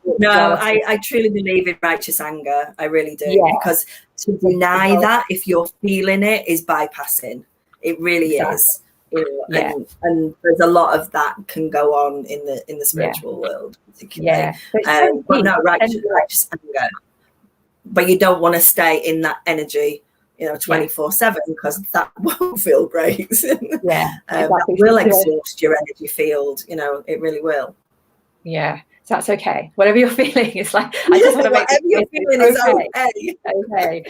I truly believe in righteous anger. I really do, because to deny that if you're feeling it is bypassing. It really is. And there's a lot of that can go on in the spiritual world, particularly. But no, righteous anger. But you don't want to stay in that energy, 24/7, because that won't feel great. That will exhaust your energy field. It really will. Yeah. So that's okay. Whatever you're feeling, it's like, I just want to make whatever you're feeling is okay. Okay.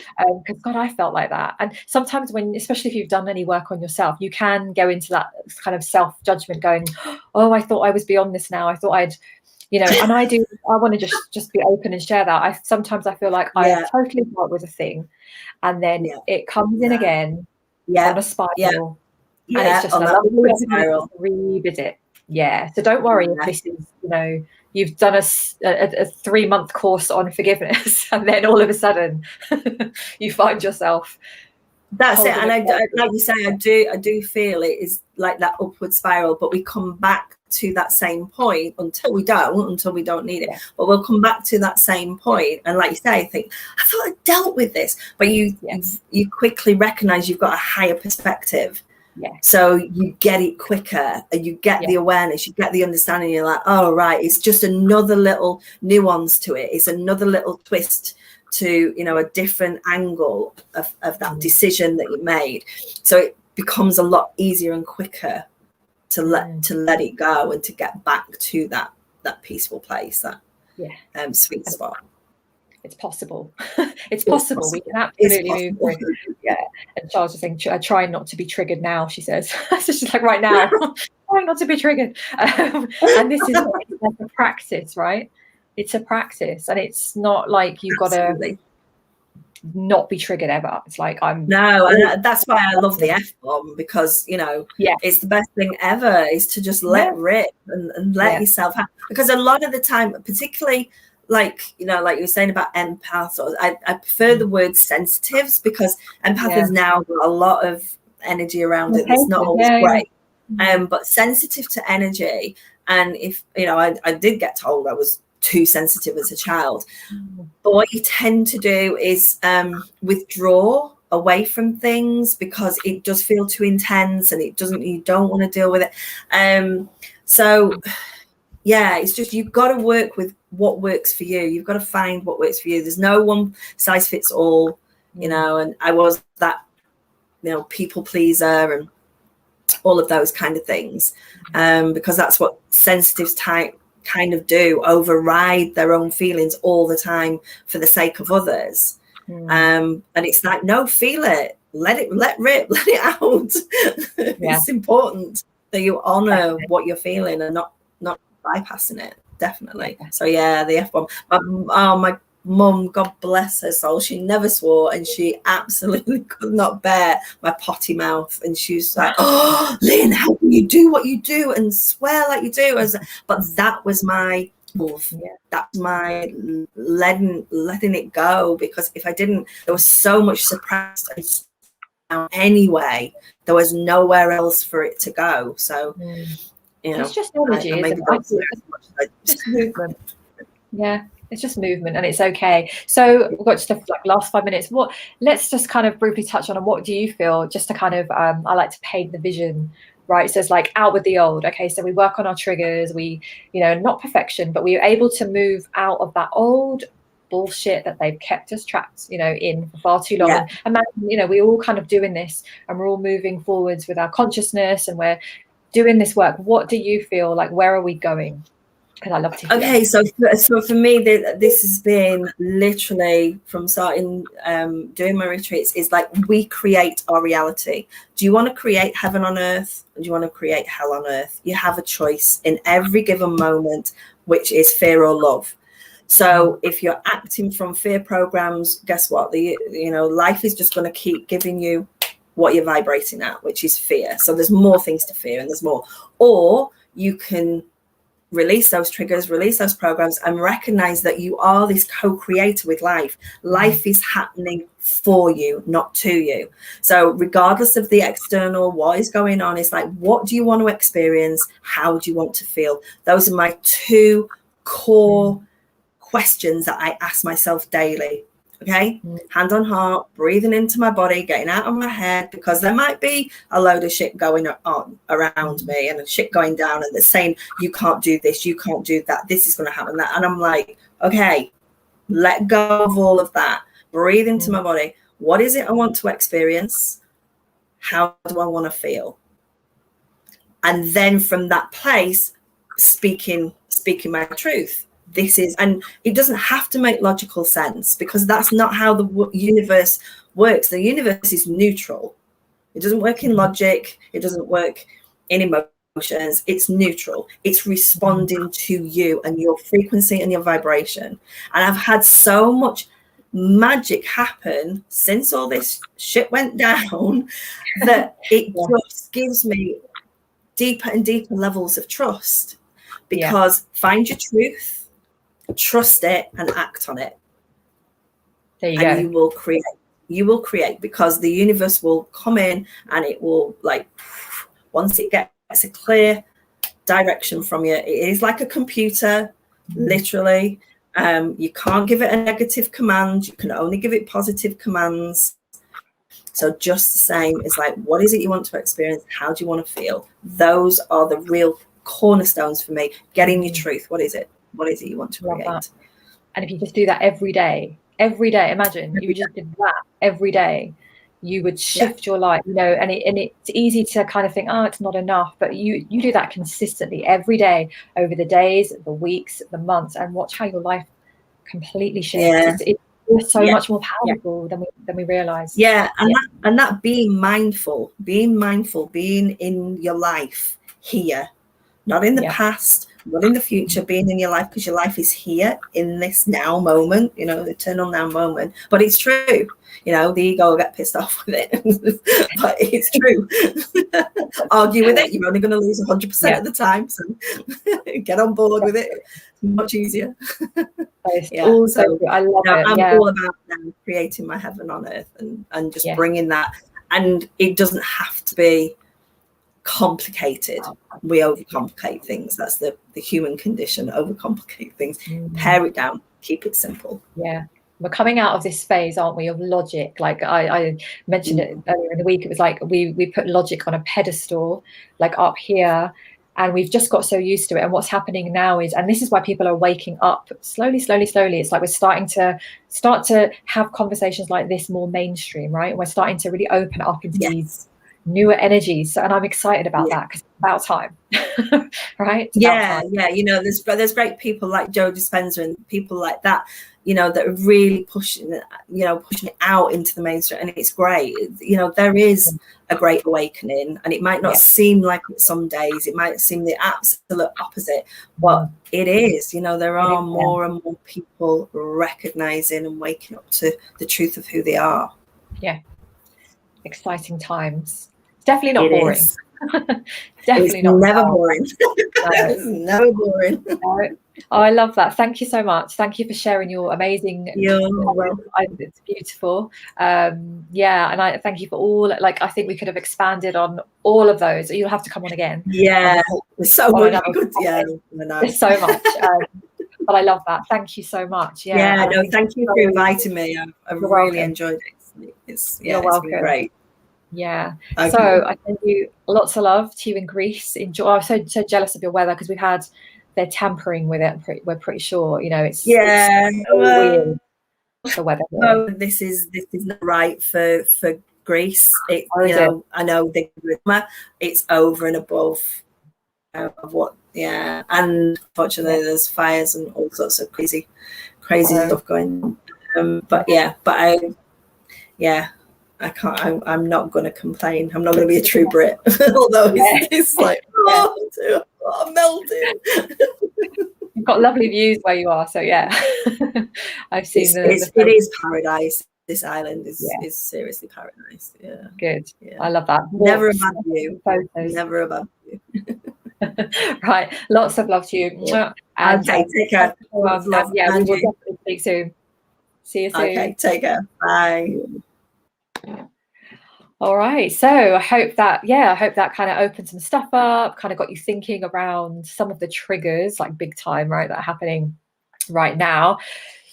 Because God, I felt like that. And sometimes especially if you've done any work on yourself, you can go into that kind of self-judgment going, oh, I thought I was beyond this now. I thought I'd, and I want to just be open and share that. Sometimes I feel like I totally dealt with a thing, and then it comes in again on a spiral. And it's just a lovely spiral. Revisit. Yeah. So don't worry if this is, you've done a 3-month course on forgiveness, and then all of a sudden you find yourself. That's it. And I like you say, I do feel it is like that upward spiral, but we come back to that same point until we don't need it. But we'll come back to that same point. And like you say, I think, I thought I dealt with this, but you quickly recognize you've got a higher perspective. So you get it quicker, and you get the awareness, you get the understanding. You're like, oh, right, it's just another little nuance to it. It's another little twist to, a different angle of that decision that you made. So it becomes a lot easier and quicker to let it go, and to get back to that peaceful place, that sweet spot. It's possible. It's possible. We can absolutely move through. And Charles is saying, I try not to be triggered now, she says. So she's like, right now, trying not to be triggered. And this is like a practice, right? It's a practice, and it's not like you've got to not be triggered ever. It's like and that's why I love the F-bomb, because it's the best thing ever, is to just let rip and let yourself have, because a lot of the time, particularly like you were saying about empaths, or I prefer the word sensitives, because empath has now got a lot of energy around it. It's not always great. But sensitive to energy, and if I did get told I was too sensitive as a child, but what you tend to do is withdraw away from things, because it does feel too intense, and you don't want to deal with it. So it's just, you've got to work with what works for you. You've got to find what works for you. There's no one size fits all, and I was that people pleaser and all of those kind of things, because that's what sensitives kind of do, override their own feelings all the time for the sake of others. And it's like, no, feel it, let rip, let it out. It's important that you honor what you're feeling, and not bypassing it. Definitely. So the F-bomb. My mum, God bless her soul, she never swore, and she absolutely could not bear my potty mouth, and she was like, oh, Lynn, how can you do what you do and swear like you do? But that was my move. That's my letting it go, because if I didn't, there was so much suppressed and anyway, there was nowhere else for it to go. So it's just energy. It's just movement. It's just movement, and it's okay. So we've got just the last 5 minutes. Let's just kind of briefly touch on what do you feel, just to kind of I like to paint the vision, right? So it's like out with the old. Okay, so we work on our triggers. We, not perfection, but we are able to move out of that old bullshit that they've kept us trapped, in for far too long. And imagine, we're all kind of doing this, and we're all moving forwards with our consciousness, and we're doing this work. What do you feel like? Where are we going? Because I love to hear. Okay, so for me, this has been literally from starting doing my retreats, is like we create our reality. Do you want to create heaven on earth? Or do you want to create hell on earth? You have a choice in every given moment, which is fear or love. So if you're acting from fear programs, guess what? Life is just going to keep giving you what you're vibrating at, which is fear. So there's more things to fear, and there's more. Or you can release those triggers, release those programs, and recognize that you are this co-creator with life. Life is happening for you, not to you. So regardless of the external, what is going on, it's like, what do you want to experience? How do you want to feel? Those are my two core questions that I ask myself daily. Okay, hand on heart, breathing into my body, getting out of my head, because there might be a load of shit going on around me and shit going down, and they're saying, you can't do this, you can't do that, this is going to happen, that. And I'm like, okay, let go of all of that. Breathe into my body. What is it I want to experience? How do I want to feel? And then from that place, speaking my truth. This is, and it doesn't have to make logical sense, because that's not how the universe works. The universe is neutral. It doesn't work in logic. It doesn't work in emotions. It's neutral. It's responding to you and your frequency and your vibration. And I've had so much magic happen since all this shit went down that it just gives me deeper and deeper levels of trust, because find your truth, trust it, and act on it. There you go. You will create, because the universe will come in and it will, like, once it gets a clear direction from you, it is like a computer, literally. You can't give it a negative command. You can only give it positive commands. So just the same, it's like, what is it you want to experience? How do you want to feel? Those are the real cornerstones for me. Getting your truth. What is it? What is it you want to create? That. And if you just do that every day, imagine you just did that every day, you would shift your life, and it's easy to kind of think, oh, it's not enough, but you do that consistently every day, over the days, the weeks, the months, and watch how your life completely shifts. It's so much more powerful than we realize. And that being mindful, being in your life here, not in the past, not in the future, being in your life, because your life is here in this now moment, the eternal now moment. But it's true, the ego will get pissed off with it, but it's true. Argue with it, you're only going to lose 100% of the time, so get on board with it. It's much easier. Also, I love it. I'm all about now creating my heaven on earth, and just bringing that. And it doesn't have to be complicated. We overcomplicate things. That's the human condition. Overcomplicate things. Pare it down. Keep it simple. We're coming out of this phase, aren't we, of logic? Like I mentioned it earlier in the week. It was like we put logic on a pedestal, like up here, and we've just got so used to it. And what's happening now is, and this is why people are waking up slowly. It's like we're starting to have conversations like this more mainstream, right? We're starting to really open up into these newer energies, and I'm excited about that, because it's about time. Right? There's great people like Joe Dispenza and people like that, that are really pushing it out into the mainstream, and it's great. There is a great awakening, and it might not seem like it some days. It might seem the absolute opposite, but it is. There are more and more people recognizing and waking up to the truth of who they are. Exciting times. Definitely not boring. Definitely not never boring. It's never boring. Oh, I love that. Thank you so much. Thank you for sharing your amazing. It's beautiful. And I thank you for all. Like, I think we could have expanded on all of those. You'll have to come on again. So good. There's so much. But I love that. Thank you so much. Thank you for inviting me. I've really enjoyed it. You're welcome. Been great. Okay. So I send you lots of love to you in Greece. Enjoy. I'm so jealous of your weather, because they're tampering with it. We're pretty sure. It's so weird, the weather. No, this is not right for Greece. I know it's over and above of what Yeah, and unfortunately, there's fires and all sorts of crazy stuff going on. But I can't. I'm not going to complain. I'm not going to be a true Brit, although it's like, I'm melting. You've got lovely views where you are, so yeah. I've seen it is paradise. This island is seriously paradise. Yeah, good. Yeah. I love that. Never a bad view. Never a bad view. Right, lots of love to you. Yeah. And, okay, take care. We will definitely speak soon. See you soon. Okay, take care. Bye. All right, so I hope that kind of opened some stuff up, kind of got you thinking around some of the triggers, like big time, right, that are happening right now.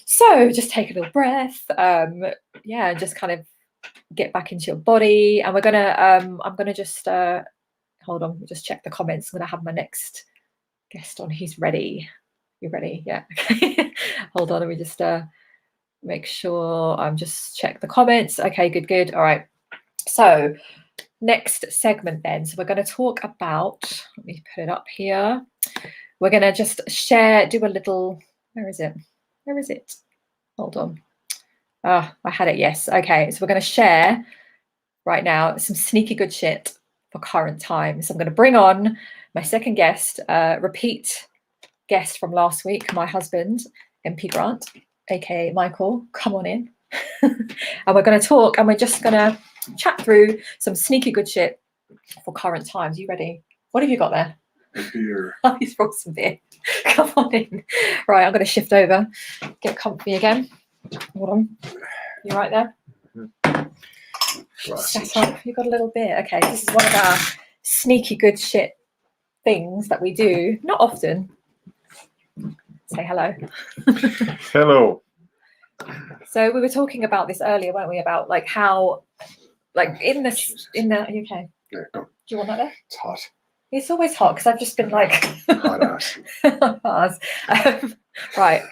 So just take a little breath, just kind of get back into your body. And we're gonna I'm gonna just hold on, just check the comments. I'm gonna have my next guest on. He's ready. You ready? Yeah. Okay. Hold on, let me just make sure I'm just check the comments. Okay, good. All right. So next segment then. So we're going to talk about, let me put it up here. We're going to just do a little, where is it? Hold on. I had it. Yes. Okay. So we're going to share right now some sneaky good shit for current times. So I'm going to bring on my second guest, repeat guest from last week, my husband, MP Grant, aka Michael. Come on in. And we're going to talk, and we're just going to chat through some sneaky good shit for current times. You ready? What have you got there? A beer. Oh, he's brought some beer. Come on in. Right, I'm going to shift over. Get comfy again. Hold on. You right there? Set up. You got a little beer. Okay, this is one of our sneaky good shit things that we do. Not often. Say hello. Hello. So we were talking about this earlier, weren't we? About like how, like in the, are you okay? Yeah, go. Do you want that there? It's hot. It's always hot because I've just been like Hot ass. Right.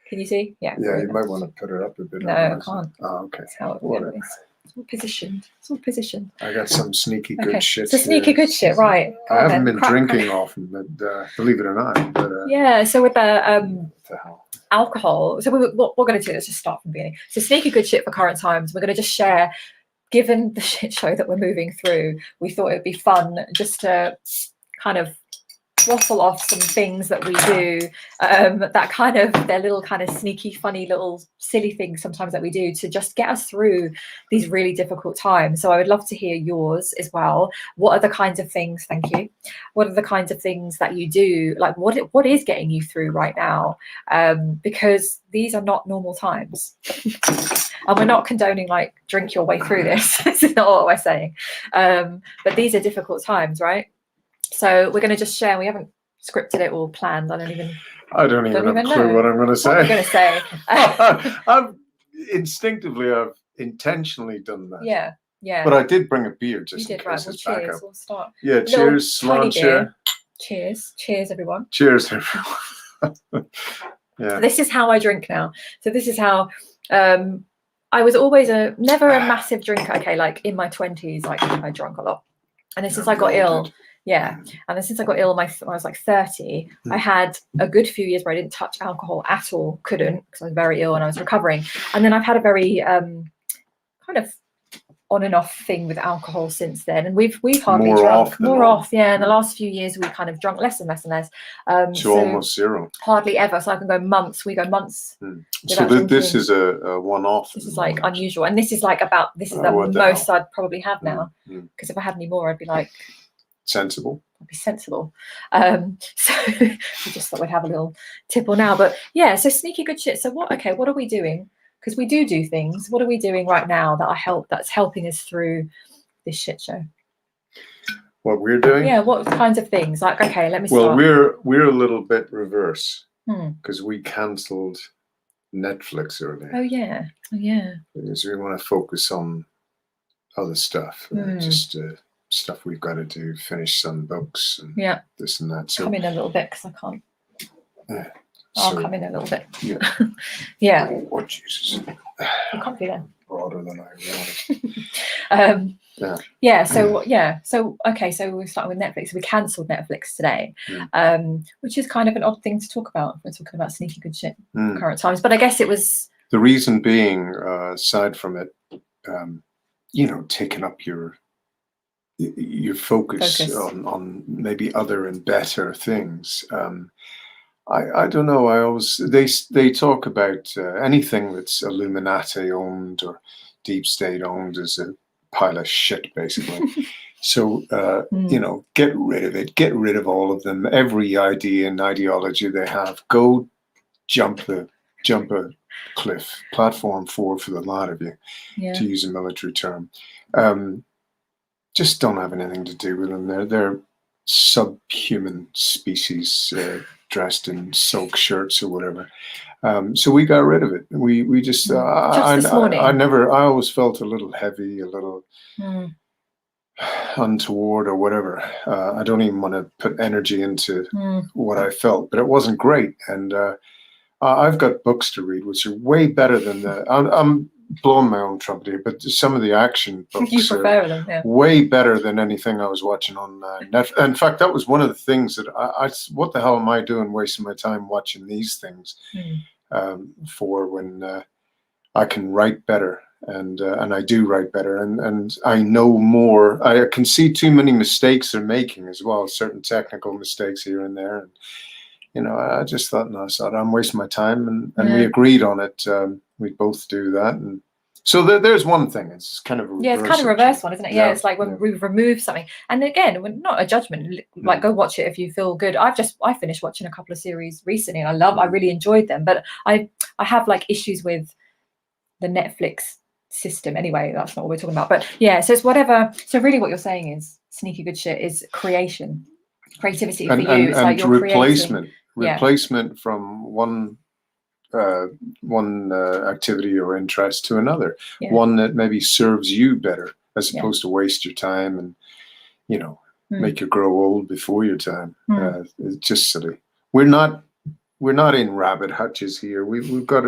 Can you see? Yeah. Yeah, you might want to put it up a bit. No, I can't. Oh, okay. That's how it Whatever. It's all positioned. It's all positioned. I got some sneaky good shit. So sneaky good shit, right? I haven't been drinking often, but believe it or not. But, yeah. So with the alcohol, so what we're going to do is just start from the beginning. So sneaky good shit for current times. We're going to just share. Given the shit show that we're moving through, we thought it would be fun just to kind of waffle off some things that we do, that kind of, they're little kind of sneaky, funny little silly things sometimes that we do to just get us through these really difficult times. So I would love to hear yours as well. What are the kinds of things, thank you, what are the kinds of things that you do? Like what is getting you through right now? Because these are not normal times. And we're not condoning like drink your way through this. This is not what we're saying. But these are difficult times, right? So we're going to just share. We haven't scripted it or planned. I don't even have a clue what I'm going to say. What I'm going to say. I've intentionally done that. Yeah. But I did bring a beer just in case right. Well, cheers. We'll start. Yeah, cheers, Sláinte. Cheers, everyone. Cheers, everyone. Yeah. This is how I drink now. So this is how I was always never a massive drinker. Okay, like in my 20s, like I drank a lot. And then since I got ill, and then since I got ill, when I was like 30, I had a good few years where I didn't touch alcohol at all. Couldn't, because I was very ill and I was recovering. And then I've had a very kind of on and off thing with alcohol since then, and we've hardly drunk more off. Yeah, in the last few years we kind of drunk less and less and less. So almost zero. Hardly ever. So I can go months. We go months. So this is a one-off. This is like unusual, and this is like this is the most I'd probably have now. Because if I had any more, I'd be like sensible. I'd be sensible. So we just thought we'd have a little tipple now. But yeah, so sneaky good shit. So what are we doing? Because we do things. What are we doing right now that's helping us through this shit show? What we're doing? Yeah, what kinds of things? Like, okay, let me start. Well, we're a little bit reverse because we cancelled Netflix earlier. Oh yeah. Because we want to focus on other stuff, just stuff we've got to do, finish some books, and this and that. So come in a little bit because I can't. Yeah. I'll come in a little bit. Yeah. Yeah. Oh, Jesus. I'm comfy then. Broader than I wanted. So okay, so we're starting with Netflix. We cancelled Netflix today, which is kind of an odd thing to talk about. We're talking about sneaky good shit for current times, but I guess it was the reason being, aside from it, taking up your focus. On maybe other and better things. I don't know. They talk about anything that's Illuminati owned or deep state owned as a pile of shit, basically. So get rid of it. Get rid of all of them. Every idea and ideology they have. Go jump a cliff, platform 4 for the lot of you, to use a military term. Just don't have anything to do with them. They're subhuman species dressed in silk shirts or whatever. So we got rid of it. We just this morning. I always felt a little heavy, a little untoward or whatever. I don't even want to put energy into what I felt, but it wasn't great. And I've got books to read, which are way better than I'm blowing my own trumpet here, but some of the action books are way better than anything I was watching on Netflix. In fact, that was one of the things that I what the hell am I doing wasting my time watching these things for when I can write better, and I do write better, and I know more. I can see too many mistakes they're making as well, certain technical mistakes here and there, and I just thought, no, I'm wasting my time, and we agreed on it. We both do that, and so there's one thing. It's kind of it's kind of reverse one, isn't it? Yeah, it's like when we remove something, and again, we're not a judgment. Like, go watch it if you feel good. I finished watching a couple of series recently, and I really enjoyed them, but I have like issues with the Netflix system. Anyway, that's not what we're talking about. But yeah, so it's whatever. So really, what you're saying is sneaky good shit is creativity for you. It's like you're replacement from one activity or interest to another, one that maybe serves you better, as opposed to waste your time and make you grow old before your time. It's just silly. We're not in rabbit hutches here. We've got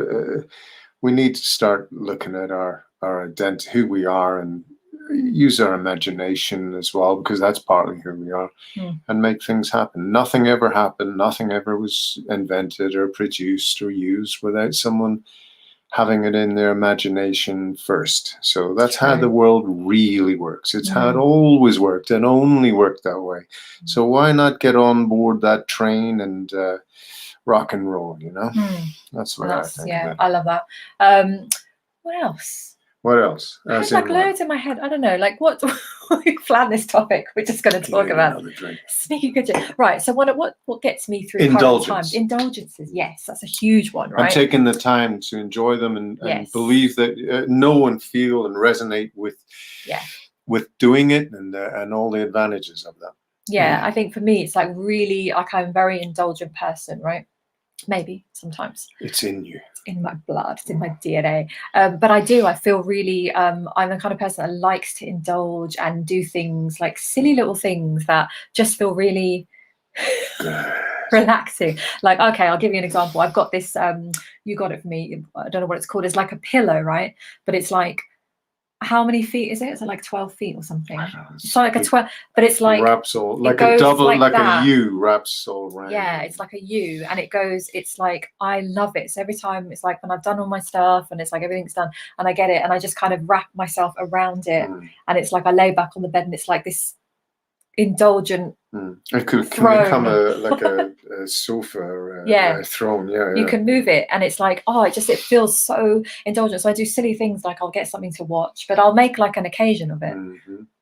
we need to start looking at our identity, who we are, and use our imagination as well, because that's partly who we are, and make things happen. Nothing ever happened. Nothing ever was invented or produced or used without someone having it in their imagination first. So that's how the world really works. It's how it always worked, and only worked that way. So why not get on board that train and rock and roll, That's what I think. Yeah, I love that. What else? What else? I have like loads in my head. I don't know, like what we planned this topic. We're just going to talk about sneaky good shit. Right. So what gets me through current times? Indulgences. Yes, that's a huge one, right? I'm taking the time to enjoy them and believe that know and feel and resonate with doing it and all the advantages of that. Yeah, I think for me, it's like really like I'm a very indulgent person, right? Maybe sometimes it's in you. It's in my blood. It's in my DNA. But I feel really, I'm the kind of person that likes to indulge and do things like silly little things that just feel really relaxing. Like, okay, I'll give you an example. I've got this, you got it for me. I don't know what it's called. It's like a pillow, right? But it's like, how many feet is it? Is it like 12 feet or something? It's like a 12, but it's like wraps all like a double, like a U wraps all around. Yeah, it's like a U, and it goes. It's like I love it. So every time, it's like when I've done all my stuff, and it's like everything's done, and I get it, and I just kind of wrap myself around it, and it's like I lay back on the bed, and it's like this indulgent. It can become a sofa or a throne. You can move it, and it's like, it feels so indulgent. So I do silly things, like I'll get something to watch, but I'll make like an occasion of it,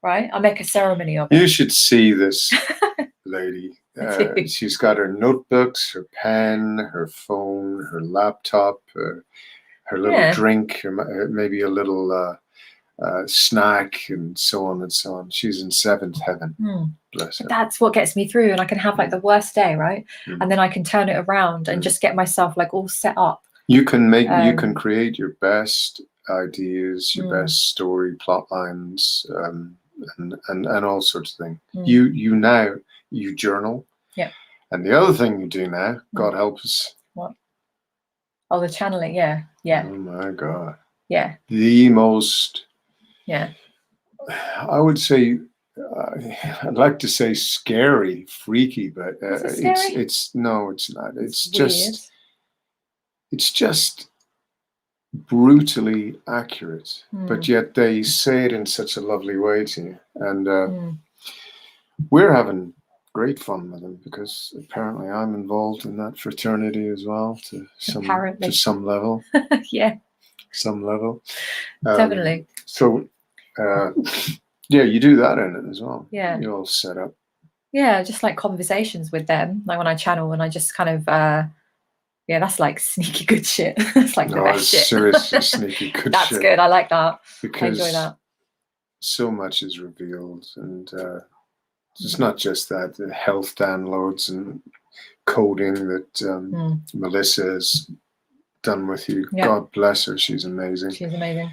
right? I'll make a ceremony of it. You should see this lady. She's got her notebooks, her pen, her phone, her laptop, her little drink, maybe a little snack, and so on and so on. She's in seventh heaven. Bless her. That's what gets me through, and I can have like the worst day, right? And then I can turn it around and just get myself like all set up. You can make you can create your best ideas, your best story plot lines, and all sorts of things. You journal. Yeah. And the other thing you do now, God help us. What? Oh, the channeling. Yeah. Oh my God. Yeah. The most I would say, I'd like to say scary, freaky, but it's no, it's not. It's just brutally accurate, but yet they say it in such a lovely way to you. And we're having great fun with them because apparently I'm involved in that fraternity as well to some level. Yeah. Some level. Definitely. So, yeah, you do that in it as well. Yeah. You're all set up. Yeah, just like conversations with them, like when I channel and I just kind of, yeah, that's like sneaky good shit. It's like the best shit. Seriously sneaky good that's shit. That's good. I like that. Because I enjoy that. So much is revealed, and it's not just that, the health downloads and coding that Melissa has done with you. Yeah. God bless her. She's amazing. She's amazing.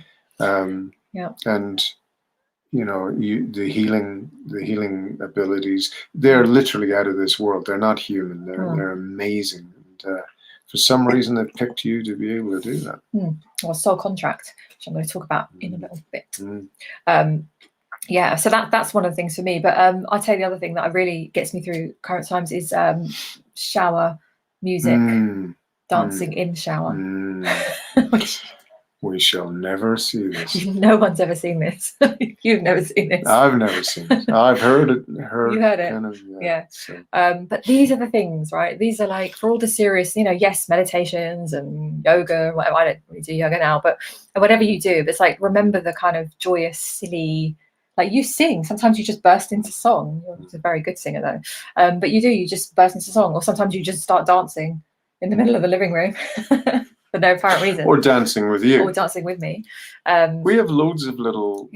Yeah. And you know, the healing abilities, they're literally out of this world. They're not human. They're amazing. And for some reason, they've picked you to be able to do that. Well, soul contract, which I'm going to talk about in a little bit. Yeah, so that's one of the things for me. But I'll tell you the other thing that really gets me through current times is shower music, dancing in shower. We shall never see this. No one's ever seen this. You've never seen this. I've never seen it. I've heard it. You heard it. Kind of, yeah. So. But these are the things, right? These are like for all the serious, you know, yes, meditations and yoga, whatever. I don't really do yoga now, but whatever you do, it's like remember the kind of joyous, silly. Like you sing, sometimes you just burst into song. You're a very good singer though. But you just burst into song, or sometimes you just start dancing in the middle of the living room. For no apparent reason. Or dancing with you. Or dancing with me. We have loads of little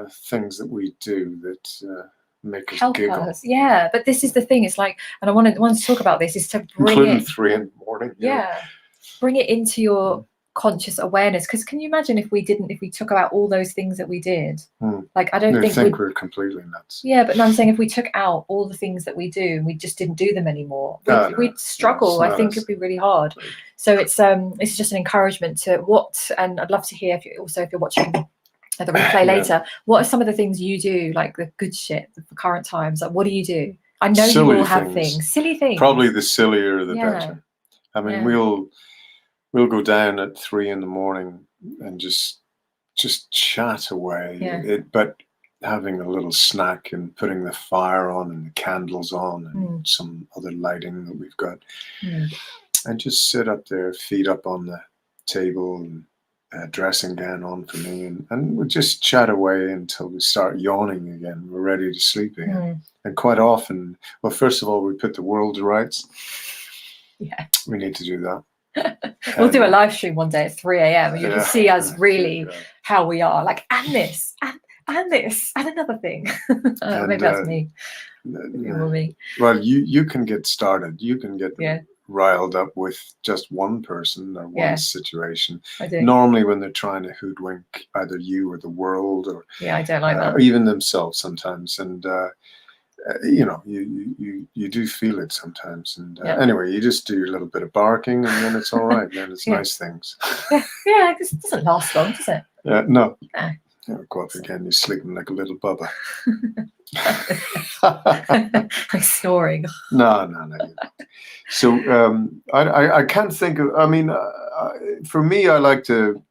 things that we do that make us help giggle. Us. Yeah, but this is the thing. It's like, and I want to talk about this, is to bring including it. 3 in the morning. Yeah. Bring it into your conscious awareness. Because can you imagine if we took out all those things that we did? Like, I don't think we're completely nuts. Yeah, but no, I'm saying if we took out all the things that we do and we just didn't do them anymore, we'd struggle. I think it'd be really hard. So it's just an encouragement to and I'd love to hear if you're watching the replay later, what are some of the things you do, like the good shit for current times? Like, what do you do? I know silly you all have silly things. Probably the sillier the better. I mean, we'll go down at 3 in the morning and just chat away. But having a little snack and putting the fire on and the candles on and some other lighting that we've got, and just sit up there, feet up on the table, and dressing gown on for me, and we just chat away until we start yawning again. We're ready to sleep again. And quite often, well, first of all, we put the world to rights. Yeah, we need to do that. We'll do a live stream one day at 3 a.m. and you can see us really how we are, like, and this and this and another thing. Maybe that's me. Me. Well, you can get started. You can get riled up with just one person or one situation. I do. Normally when they're trying to hoodwink either you or the world, or I don't like that. Or even themselves sometimes. And you know, you do feel it sometimes. And anyway, you just do your little bit of barking, and then it's all right. Then it's nice things. Yeah, because it doesn't last long, does it? No. Go up again. You're sleeping like a little bubba. Like snoring. No. So I can't think of. I mean, for me, I like to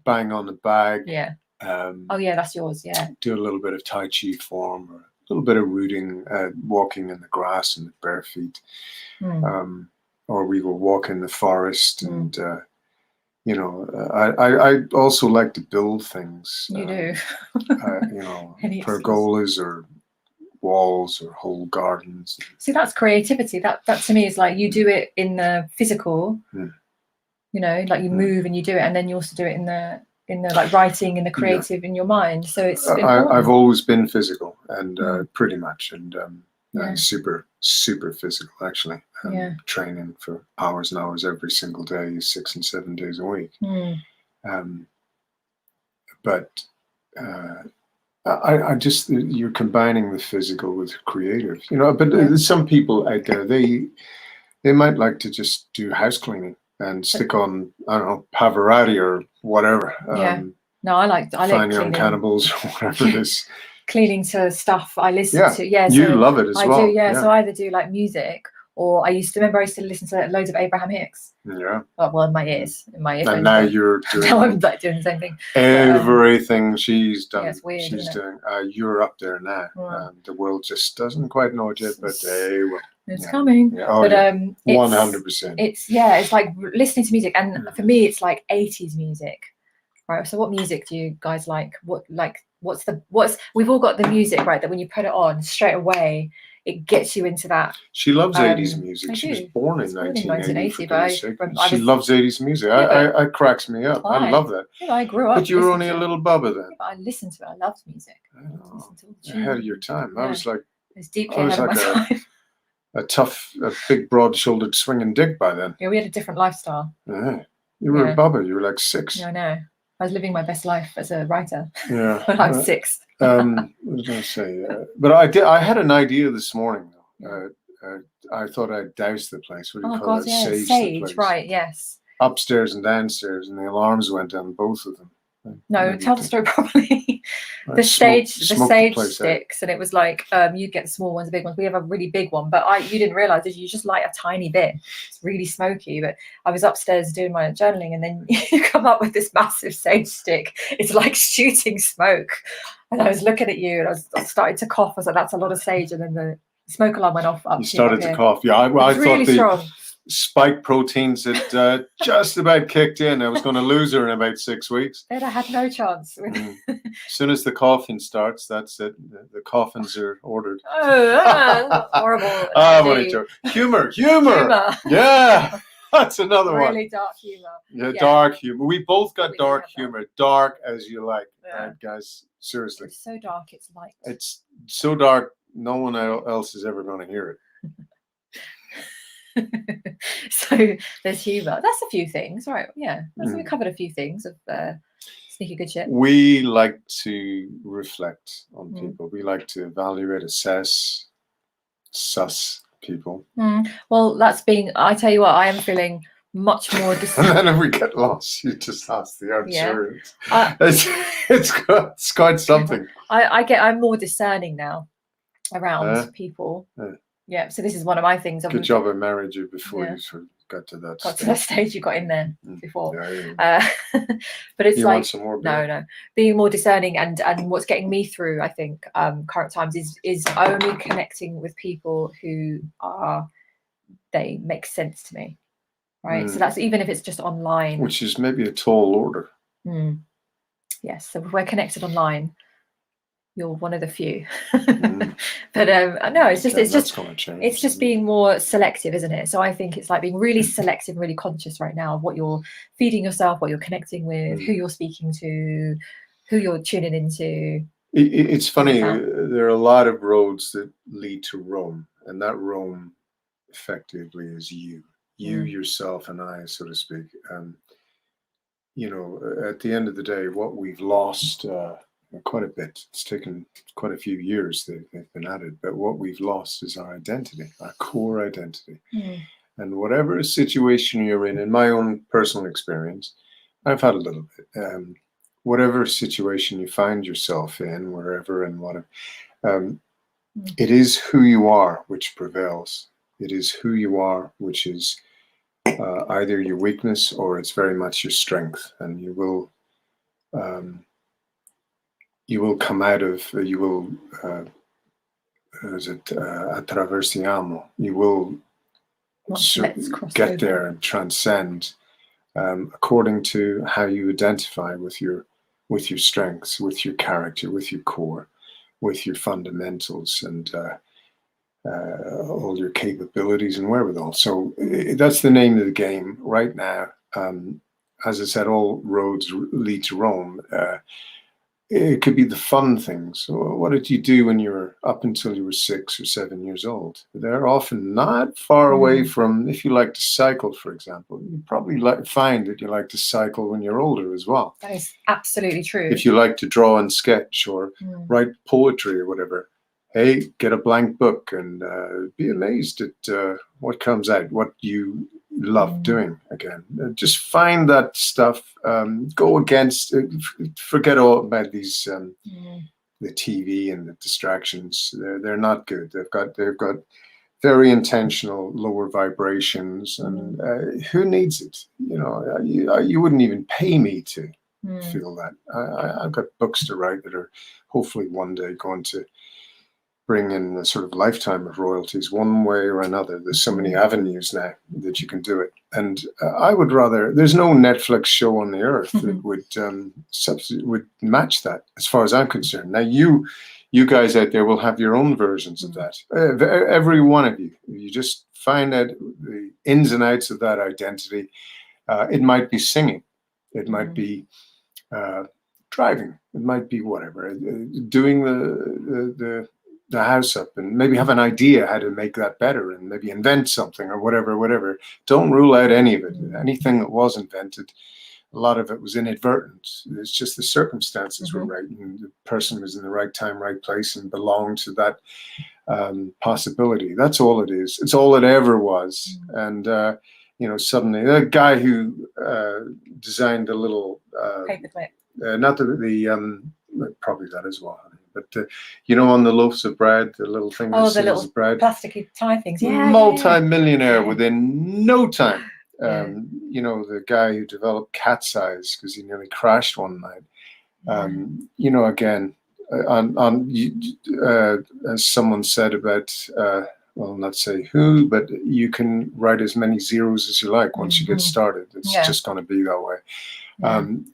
bang on the bag. Yeah. Oh yeah, that's yours. Yeah. Do a little bit of Tai Chi form, or a little bit of rooting, walking in the grass and the bare feet, or we will walk in the forest and. You know, I also like to build things. You do. You know, pergolas or walls or whole gardens. See, that's creativity. That to me is like you do it in the physical. You know, like you move and you do it, and then you also do it in the like writing, in the creative, in your mind. So it's. I've always been physical, and pretty much, and super physical actually. Training for hours and hours every single day, 6 and 7 days a week. But I just, you're combining the physical with creative, you know. But there's some people out there, they might like to just do house cleaning and stick on, I don't know, Pavarotti or whatever. No, I like Fine Young cleaning. Cannibals or whatever it is. Cleaning to stuff I listen to. Yeah, you so love it as well. I do. Yeah, so I either do like music, or I used to listen to loads of Abraham Hicks. Yeah. Well, in my ears, And now you're doing. Now I'm like doing the same thing. Everything she's done. Yeah, it's weird, she's isn't doing. You're up there now. The world just doesn't quite know it yet, but they will. It's coming. Yeah. Oh, but 100%. It's like listening to music, and for me, it's like 80s music. Right. So, what music do you guys like? What's we've all got the music, right? That when you put it on straight away, it gets you into that. She loves 80s music. She was born in 1980. But she loves 80s music. I cracks me up. I love that. Yeah, I grew up. But you were only a little bubba then. Yeah, but I listened to it. I loved music. Ahead of your time. I was like, it's deeply ahead of my time. A tough, big, broad-shouldered swinging dick by then. Yeah, we had a different lifestyle. Yeah. You were a bubba. You were like 6. Yeah, I know. I was living my best life as a writer. Yeah. When I was 6. What was I going to say? But I had an idea this morning. I thought I'd douse the place. What do you call it? Sage, the place. Right? Yes. Upstairs and downstairs, and the alarms went down both of them. No, tell the story properly. The sage sticks, and it was like you get the small ones, the big ones. We have a really big one, but you didn't realize that you just light a tiny bit. It's really smoky. But I was upstairs doing my journaling, and then you come up with this massive sage stick. It's like shooting smoke, and I was looking at you, and I started to cough. I was like, "That's a lot of sage," and then the smoke alarm went off. You started to cough. Yeah, I thought the spike proteins had just about kicked in. I was going to lose her in about 6 weeks. Then I had no chance. As soon as the coughing starts, that's it. The coffins are ordered. Horrible. What a joke. Humor. Yeah, that's another one. Really dark humor. Yeah, dark humor. We both got dark humor. Dark as you like, right, guys? Seriously. It's so dark, it's light. It's so dark, no one else is ever going to hear it. So there's humor. That's a few things, right? Yeah, we covered a few things of sneaky good shit. We like to reflect on people. We like to evaluate, assess, suss people. Well, I tell you what, I am feeling much more and then if we get lost, you just ask the Arcturians. It's quite something. I'm more discerning now around people. Yeah, so this is one of my things. Good job I married you before you sort of got to that stage. You got in there before. Yeah. But it's you like want some more no, being more discerning and what's getting me through, I think, current times is only connecting with people who they make sense to me, right? So that's even if it's just online, which is maybe a tall order. Yes, so if we're connected online, you're one of the few. But no, it's just being more selective, isn't it? So I think it's like being really selective, really conscious right now of what you're feeding yourself, what you're connecting with, who you're speaking to, who you're tuning into. It's funny, there are a lot of roads that lead to Rome, and that Rome effectively is you yourself and I, so to speak. At the end of the day, what we've lost quite a bit. It's taken quite a few years they've been at it, but what we've lost is our identity, our core identity. And whatever situation you're in my own personal experience, I've had a little bit. Whatever situation you find yourself in, wherever and whatever, it is who you are which prevails. It is who you are which is either your weakness or it's very much your strength, and you will come out of, attraversiamo, you will get there and transcend according to how you identify with your strengths, with your character, with your core, with your fundamentals, and all your capabilities and wherewithal. So that's the name of the game right now. As I said, all roads lead to Rome. It could be the fun things. What did you do when you were up until you were 6 or 7 years old? They're often not far away from, if you like to cycle, for example, you probably find that you like to cycle when you're older as well. That is absolutely true. If you like to draw and sketch or write poetry or whatever, hey, get a blank book and be amazed at what comes out, what you love doing again. Just find that stuff. Go against. Forget all about these the TV and the distractions. They're not good. They've got very intentional lower vibrations, and who needs it? You know, you wouldn't even pay me to feel that. I've got books to write that are hopefully one day going to bring in a sort of lifetime of royalties one way or another. There's so many avenues now that you can do it. And I would rather, there's no Netflix show on the earth that would match that as far as I'm concerned. Now you guys out there will have your own versions of that. Every one of you. You just find out the ins and outs of that identity. It might be singing. It might be driving. It might be whatever. Doing the house up, and maybe have an idea how to make that better, and maybe invent something or whatever. Don't rule out any of it. Anything that was invented, a lot of it was inadvertent. It's just the circumstances were right, and the person was in the right time, right place, and belonged to that possibility. That's all it is. It's all it ever was. And you know, suddenly the guy who designed the little paperclip, not the probably that as well. But you know, on the loaves of bread, the little thing that the little bread, plasticky tie things. Multi-millionaire within no time. You know, the guy who developed cat's eyes because he nearly crashed one night. You know, again, as someone said about, well, not say who, but you can write as many zeros as you like once you get started. It's just going to be that way.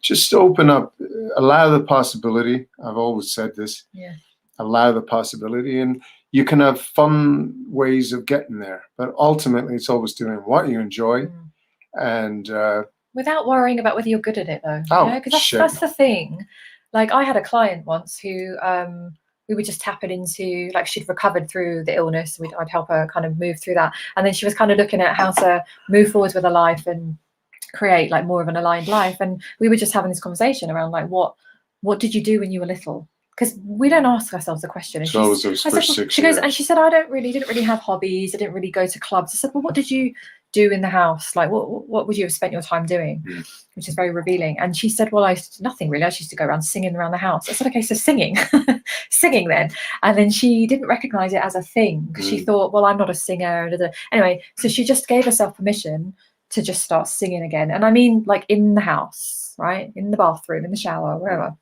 Just open up, allow the possibility. I've always said this. Allow the possibility, and you can have fun ways of getting there. But ultimately, it's always doing what you enjoy, and without worrying about whether you're good at it, though. Because that's the thing. Like, I had a client once who we were just tapping into, like, she'd recovered through the illness. I'd help her kind of move through that, and then she was kind of looking at how to move forwards with her life and create like more of an aligned life. And we were just having this conversation around like, what did you do when you were little? Because we don't ask ourselves the question. And she goes, and she said, I didn't really have hobbies. I didn't really go to clubs. I said, well, what did you do in the house? Like, what would you have spent your time doing? Which is very revealing. And she said, well, I used to do nothing really. I used to go around singing around the house. I said, okay, so singing then. And then she didn't recognize it as a thing. She thought, well, I'm not a singer. Anyway, so she just gave herself permission to just start singing again. And I mean, like, in the house, right? In the bathroom, in the shower, wherever.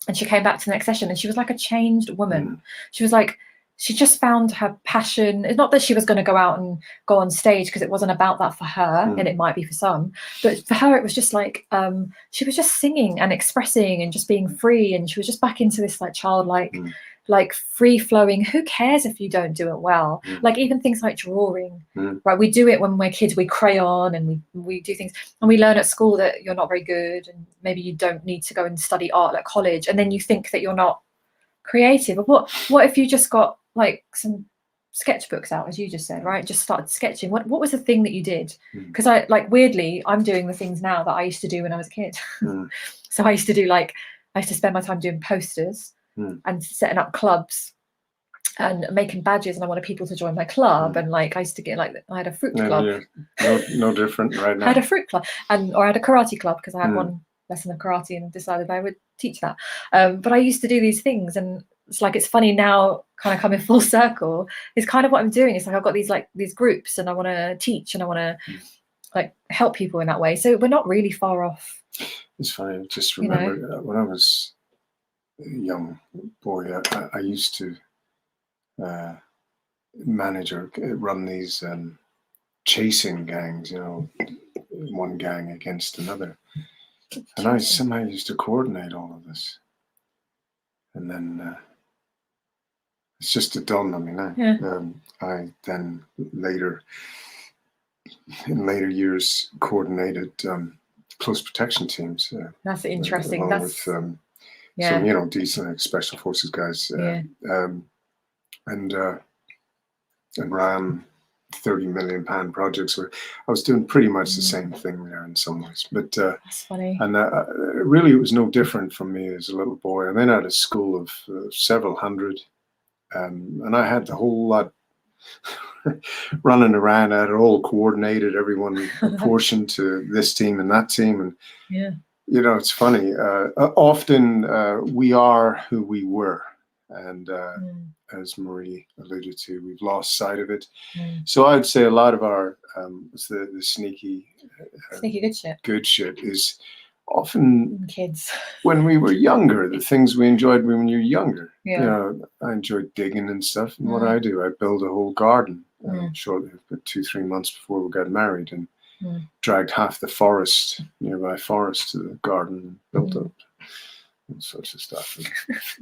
And she came back to the next session and she was like a changed woman. She was like, she just found her passion. It's not that she was going to go out and go on stage, because it wasn't about that for her, and it might be for some. But for her, it was just like, she was just singing and expressing and just being free. And she was just back into this like childlike, like free flowing. Who cares if you don't do it well? Like, even things like drawing, right? We do it when we're kids. We crayon and we do things, and we learn at school that you're not very good, and maybe you don't need to go and study art at college. And then you think that you're not creative. But what if you just got like some sketchbooks out, as you just said, right? Just started sketching. What was the thing that you did? Because I, like, weirdly, I'm doing the things now that I used to do when I was a kid. So I used to spend my time doing posters and setting up clubs and making badges, and I wanted people to join my club. And like, I used to get, like, I had a fruit club. No different right now. I had a fruit club, or I had a karate club, because I had one lesson of karate and decided I would teach that. But I used to do these things, and it's like, it's funny now, kind of coming full circle. It's kind of what I'm doing. It's like, I've got these groups, and I want to teach, and I want to like help people in that way. So we're not really far off. It's funny. I just remember when I was a young boy, I used to manage or run these chasing gangs, you know, one gang against another. And I somehow used to coordinate all of this. And then it's just dawned on me now. I then in later years, coordinated close protection teams. That's interesting. Along with some, you know, decent special forces guys. And ran 30 million pound projects where I was doing pretty much the same thing there in some ways. But that's funny. And really, it was no different from me as a little boy. I mean, I had a school of several hundred, and I had the whole lot running around. I had it all coordinated, everyone apportioned to this team and that team. And, you know, it's funny. Often we are who we were. And as Marie alluded to, we've lost sight of it. So I'd say a lot of our the sneaky good shit is often kids when we were younger, the things we enjoyed when you were younger. You know, I enjoyed digging and stuff. And what I do, I build a whole garden shortly, 2-3 months before we got married, and dragged half the nearby forest to the garden and built up all sorts of stuff, and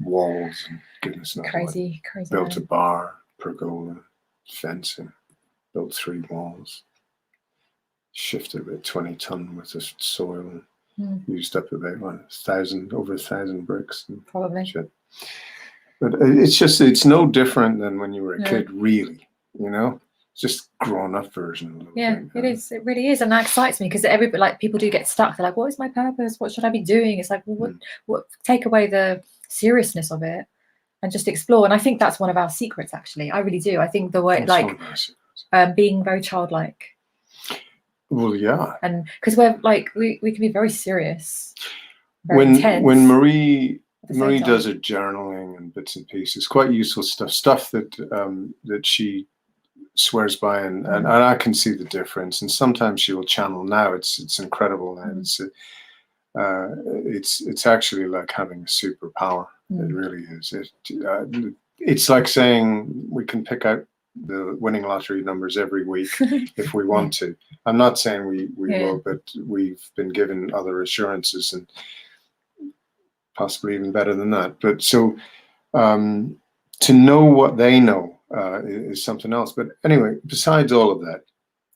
walls and goodness knows crazy. Built a bar, pergola, fencing, built 3 walls, shifted about 20 ton worth of soil, and used up about over 1,000 bricks. And probably. Shit. But it's no different than when you were a kid, really. You know, it's just grown up version. It is. It really is, and that excites me because everybody, like, people do get stuck. They're like, "What is my purpose? What should I be doing?" It's like, well, what? Take away the seriousness of it and just explore. And I think that's one of our secrets. Actually, I really do. I think the way, being very childlike. Well, yeah, and because we're like we can be very serious. Very intense. When Marie does her journaling and bits and pieces, quite useful stuff that that she swears by, and I can see the difference. And sometimes she will channel. Now it's incredible. Now it's actually like having a superpower. It really is. It's like saying we can pick out the winning lottery numbers every week if we want to. I'm not saying we will, but we've been given other assurances, and possibly even better than that. But so to know what they know is something else. But anyway, besides all of that,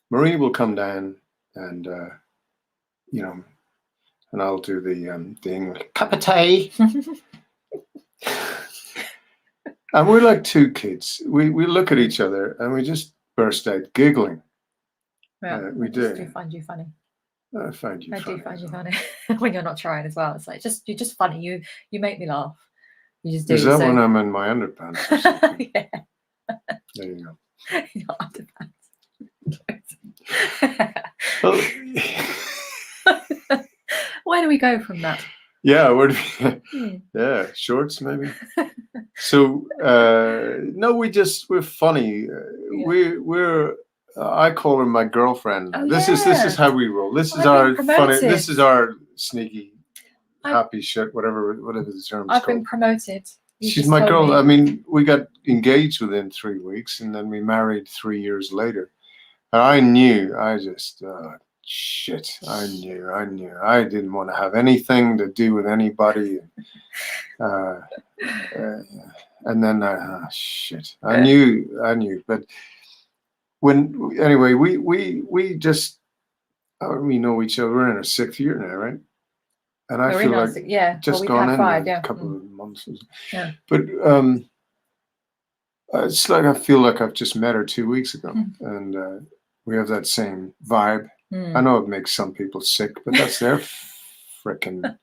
Marie will come down and you know, and I'll do the English cup of tea. And we're like 2 kids. We look at each other and we just burst out giggling. Yeah, we do. I do find you funny. I find you funny. I do find you funny when you're not trying as well. It's like you're just funny. You make me laugh. You just do. Is that when I'm in my underpants or something? Yeah. There you go. Your underpants. Where do we go from that? Yeah, where do we, yeah, shorts maybe. So no, we're funny. We're I call her my girlfriend. This is how we roll. This is our funny. This is our sneaky, happy shit. Whatever the term is. I've been promoted. She's my girl. I mean, we got engaged within 3 weeks, and then we married 3 years later. And I knew. I just shit. I knew. I didn't want to have anything to do with anybody. And then shit. I knew. But anyway, we just we know each other. We're in our 6th year now, right? And I feel like just gone in 5, a couple of months. Yeah. But it's like I feel like I've just met her 2 weeks ago, and we have that same vibe. I know it makes some people sick, but that's their frickin'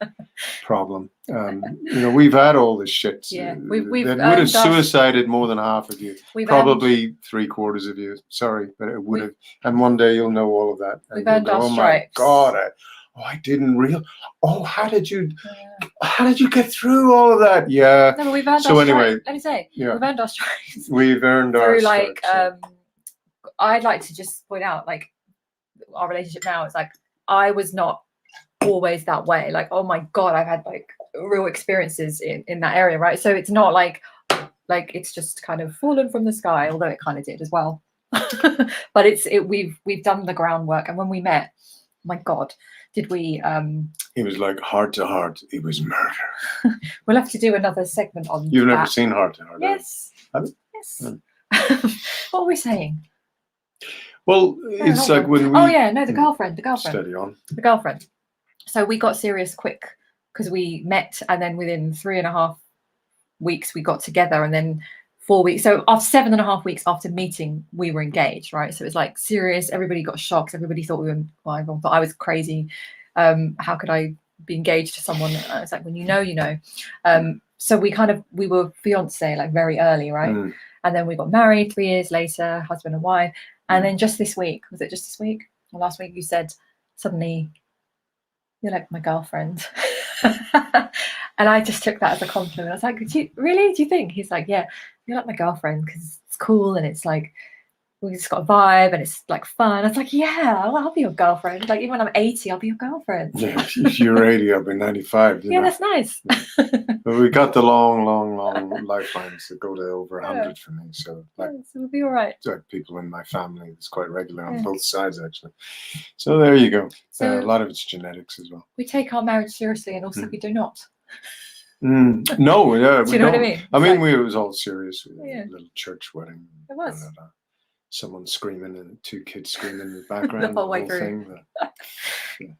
problem. You know, we've had all this shit. Yeah, we've would have suicided more than half of you. Probably 3/4 of you. Sorry, but it would have. And one day you'll know all of that. We've earned our stripes. Oh my God! I didn't realize. Oh, how did you get through all of that? Yeah. No, but we've earned our stripes. Let me say, we've earned our stripes. We've earned our stripes. I'd like to just point out, like, our relationship now, it's like I was not always that way. Like, oh my God, I've had like real experiences in that area, right? So it's not like it's just kind of fallen from the sky, although it kind of did as well. But we've done the groundwork, and when we met, my God, did we it was like heart to heart. It was murder. We'll have to do another segment on You've never seen Heart to Heart? Yes. Yes. What were we saying? Well, it's like when we... Oh, yeah, no, the girlfriend. Steady on. The girlfriend. So we got serious quick because we met, and then within 3.5 weeks we got together, and then 4 weeks. So after 7.5 weeks after meeting, we were engaged, right? So it was like serious. Everybody got shocked. Everybody thought everyone thought I was crazy. How could I be engaged to someone? It's like, when you know, you know. So we were fiancé like very early, right? And then we got married 3 years later, husband and wife. And then just this week, was it just this week or last week, you said suddenly, you're like my girlfriend. And I just took that as a compliment. I was like, really? Do you think? He's like, yeah, you're like my girlfriend because it's cool and it's like, we just got a vibe and it's like fun. I was like, yeah, I'll be your girlfriend. Like even when I'm 80, I'll be your girlfriend. Yeah, if you're 80, I'll be 95. Yeah, that's nice. But we got the long lifelines that go to over 100 for me. So like, so we'll be all right. Like people in my family, it's quite regular on both sides actually. So there you go. So a lot of it's genetics as well. We take our marriage seriously, and also we do not. No, yeah, do you know what I mean? I mean, it was all serious. We had a little church wedding. It was. Someone screaming and 2 kids screaming in the background. The whole way through. Thing.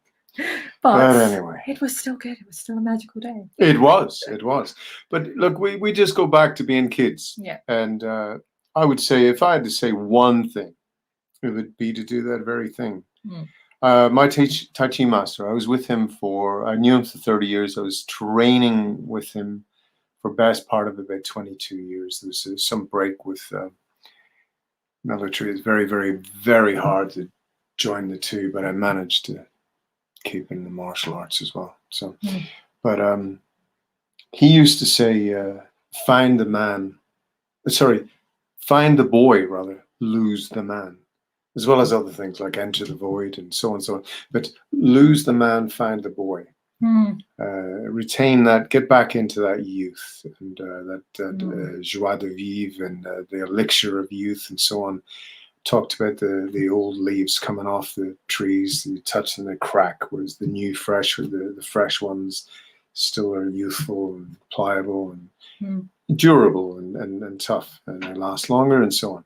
But anyway, it was still good. It was still a magical day. It was. But look, we just go back to being kids. Yeah. And I would say, if I had to say one thing, it would be to do that very thing. My Tai Chi master, I was with him I knew him for 30 years. I was training with him for best part of about 22 years. There was some break with military. It's very, very, very hard to join the two, but I managed to keep in the martial arts as well. So, but he used to say, find the boy, rather, lose the man, as well as other things like enter the void and so on and so on. But lose the man, find the boy. Retain that, get back into that youth and that joie de vivre and the elixir of youth and so on. Talked about the old leaves coming off the trees, you touch them, they crack, whereas the new fresh or the fresh ones still are youthful and pliable and durable and tough, and they last longer and so on.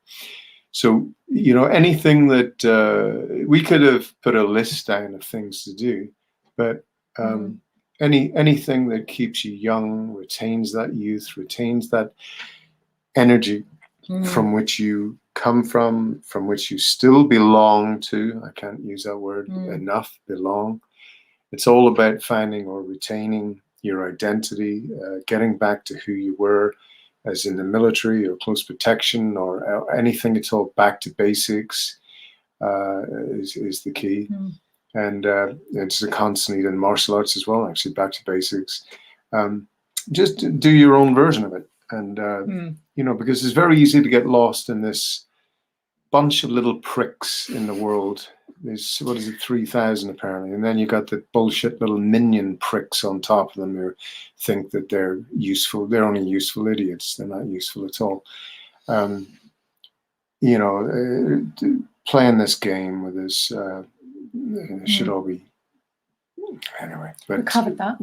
So, anything that we could have put a list down of things to do, but anything that keeps you young, retains that youth, retains that energy from which you come from which you still belong to. I can't use that word enough, belong. It's all about finding or retaining your identity, getting back to who you were as in the military or close protection or anything at all. Back to basics is the key. And it's a constant in martial arts as well, actually, back to basics. Just do your own version of it. And, because it's very easy to get lost in this bunch of little pricks in the world. There's, 3,000 apparently. And then you got the bullshit little minion pricks on top of them who think that they're useful. They're only useful idiots. They're not useful at all. Playing this game with this, it should all be. Anyway, but we covered that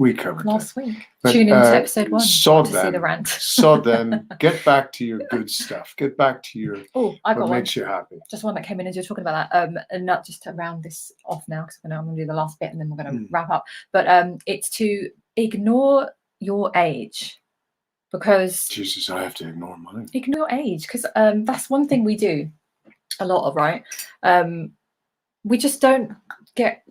last week. Tune into episode 1 to see the rant. Sod them. Get back to your good stuff. Get back to your I got what one. Makes you happy. Just one that came in as you're talking about that. And not just to round this off now, because I'm going to do the last bit and then we're going to wrap up. But it's to ignore your age, because Jesus, I have to ignore mine. Ignore age, because that's one thing we do a lot of, right? We just don't get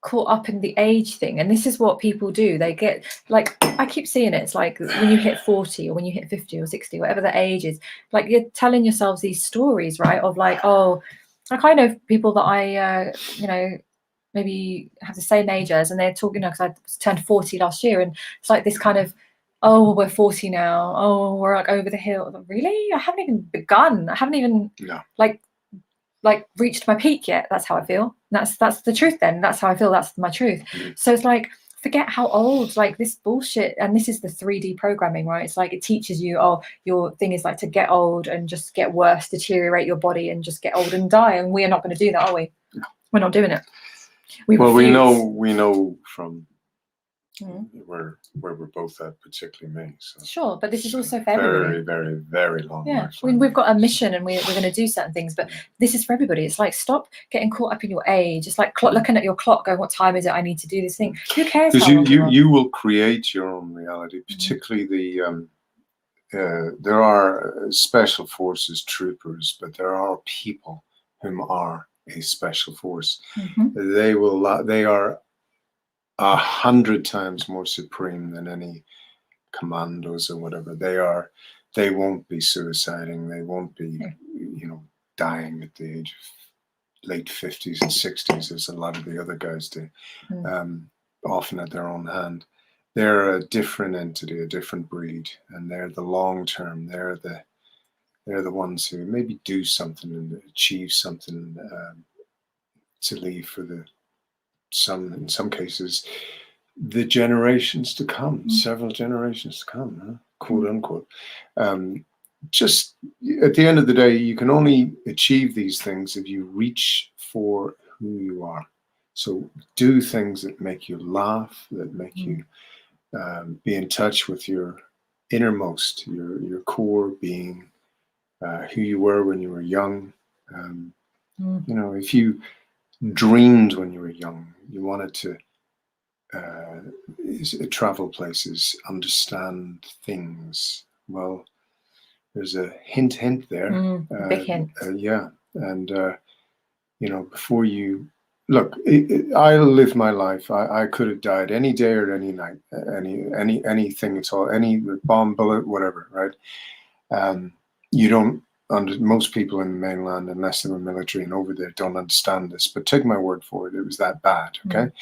caught up in the age thing, and this is what people do. They get, like, I keep seeing it, it's like when you hit 40 or when you hit 50 or 60, whatever the age is, like you're telling yourselves these stories, right, of like, oh, like I know people that I maybe have the same age as, and they're talking, because I turned 40 last year, and it's like this kind of, oh, we're 40 now, oh, we're like over the hill. Like, really? I haven't even begun. I haven't even like reached my peak yet. That's how I feel. That's the truth then. That's how I feel. That's my truth. So it's like, forget how old, like this bullshit. And this is the 3D programming, right? It's like it teaches you, oh, your thing is like to get old and just get worse, deteriorate your body and just get old and die. And we are not going to do that, are we? No. We're not doing it. We know from where we're both at, particularly me. So sure, but this is also for everybody. Very, very, very long. Yeah, we've got a mission, and we're going to do certain things, but this is for everybody. It's like, stop getting caught up in your age. It's like looking at your clock, going, "What time is it? I need to do this thing." Who cares? Because you will create your own reality. Particularly there are special forces troopers, but there are people whom are a special force. They are 100 times more supreme than any commandos or whatever. they won't be suiciding. They won't be, dying at the age of late 50s and 60s, as a lot of the other guys do, often at their own hand. They're a different entity, a different breed, and they're the long term. They're the ones who maybe do something and achieve something to leave for in some cases, the generations to come, several generations to come, quote unquote. Just at the end of the day, you can only achieve these things if you reach for who you are. So do things that make you laugh, that make you be in touch with your innermost, your core being, who you were when you were young. If you dreamed when you were young, you wanted to travel places, understand things. Well, there's a hint there. Big hint. Yeah. And, before you look, I lived my life. I could have died any day or any night, anything at all, any bomb, bullet, whatever, right? You don't, most people in the mainland, unless they were military and over there, don't understand this, but take my word for it. It was that bad. Okay.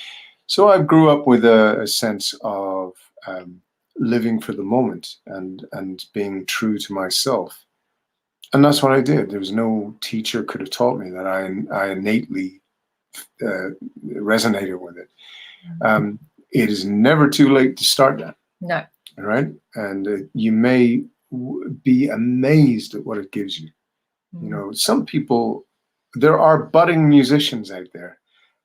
So I grew up with a sense of living for the moment and being true to myself. And that's what I did. There was no teacher could have taught me that. I innately resonated with it. It is never too late to start that. No. All right. And you may be amazed at what it gives you. Some people, there are budding musicians out there.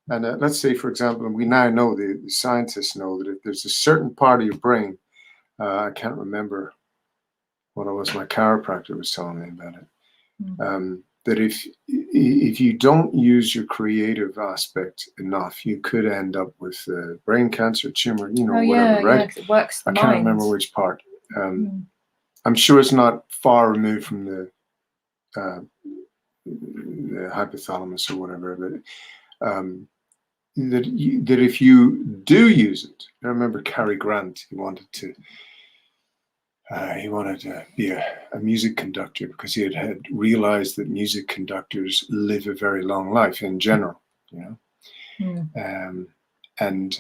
And let's say, for example, we now know, the scientists know that if there's a certain part of your brain, I can't remember what it was, my chiropractor was telling me about it, that if you don't use your creative aspect enough, you could end up with brain cancer, tumor, whatever, right? Yeah, it works. I can't remember which part. I'm sure it's not far removed from the hypothalamus or whatever, but that if you do use it, I remember Cary Grant, he wanted to be a music conductor because he had realized that music conductors live a very long life in general, and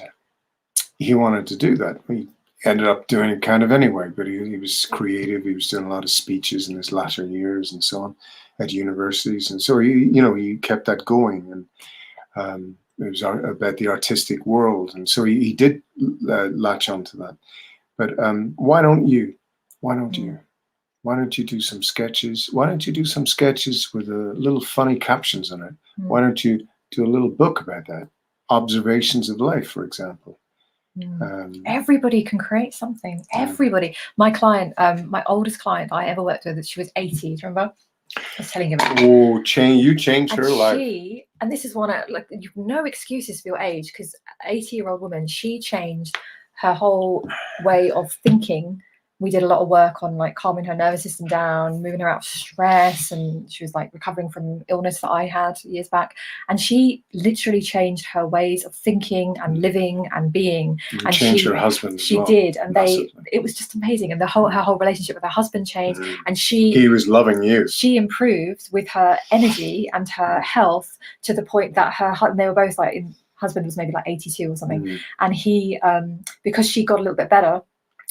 he wanted to do that. He ended up doing it kind of anyway, but he was creative. He was doing a lot of speeches in his latter years and so on at universities, and so he kept that going, and it was about the artistic world, and so he did latch onto that. But why don't you do some sketches? Why don't you do some sketches with a little funny captions on it? Why don't you do a little book about that? Observations of life, for example. Everybody can create something. Everybody. My client, my oldest client I ever worked with, she was 80. Do you remember? I was telling you about. Oh, you changed her life. And this is one, you've no excuses for your age, because 80-year-old woman, she changed her whole way of thinking. We did a lot of work on calming her nervous system down, moving her out of stress, and she was recovering from illness that I had years back. And she literally changed her ways of thinking and living and being. And changed her husband. She did, and it was just amazing. And her whole relationship with her husband changed, and he was loving you. She improved with her energy and her health to the point that they were both husband was maybe 82 or something, and he because she got a little bit better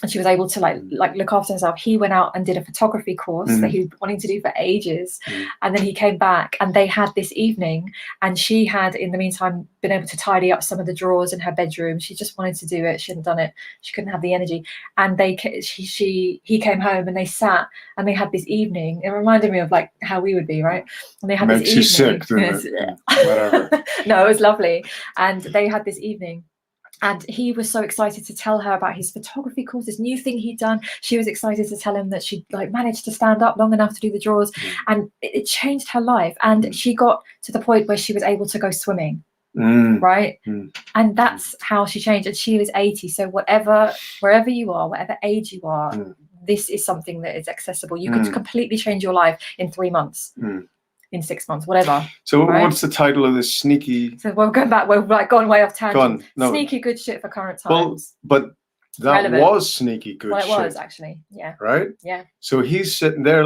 and she was able to look after herself, he went out and did a photography course that he'd been wanting to do for ages. And then he came back and they had this evening, and she had in the meantime been able to tidy up some of the drawers in her bedroom. She just wanted to do it. She hadn't done it. She couldn't have the energy. And he came home and they sat and they had this evening. It reminded me of how we would be, right? And they had Makes this evening. You sick, whatever. No, it was lovely. And they had this evening. And he was so excited to tell her about his photography course, this new thing he'd done. She was excited to tell him that she'd managed to stand up long enough to do the drawers, and it changed her life. And she got to the point where she was able to go swimming, right? And that's how she changed. And she was 80. So wherever you are, whatever age you are, this is something that is accessible. You could completely change your life in 3 months. In 6 months, whatever. So what's the title of this sneaky? So we're going back. We're gone way off tangent. Sneaky good shit for current times. Well, but that was sneaky good shit. Well, it was actually, yeah. Right? Yeah. So he's sitting there,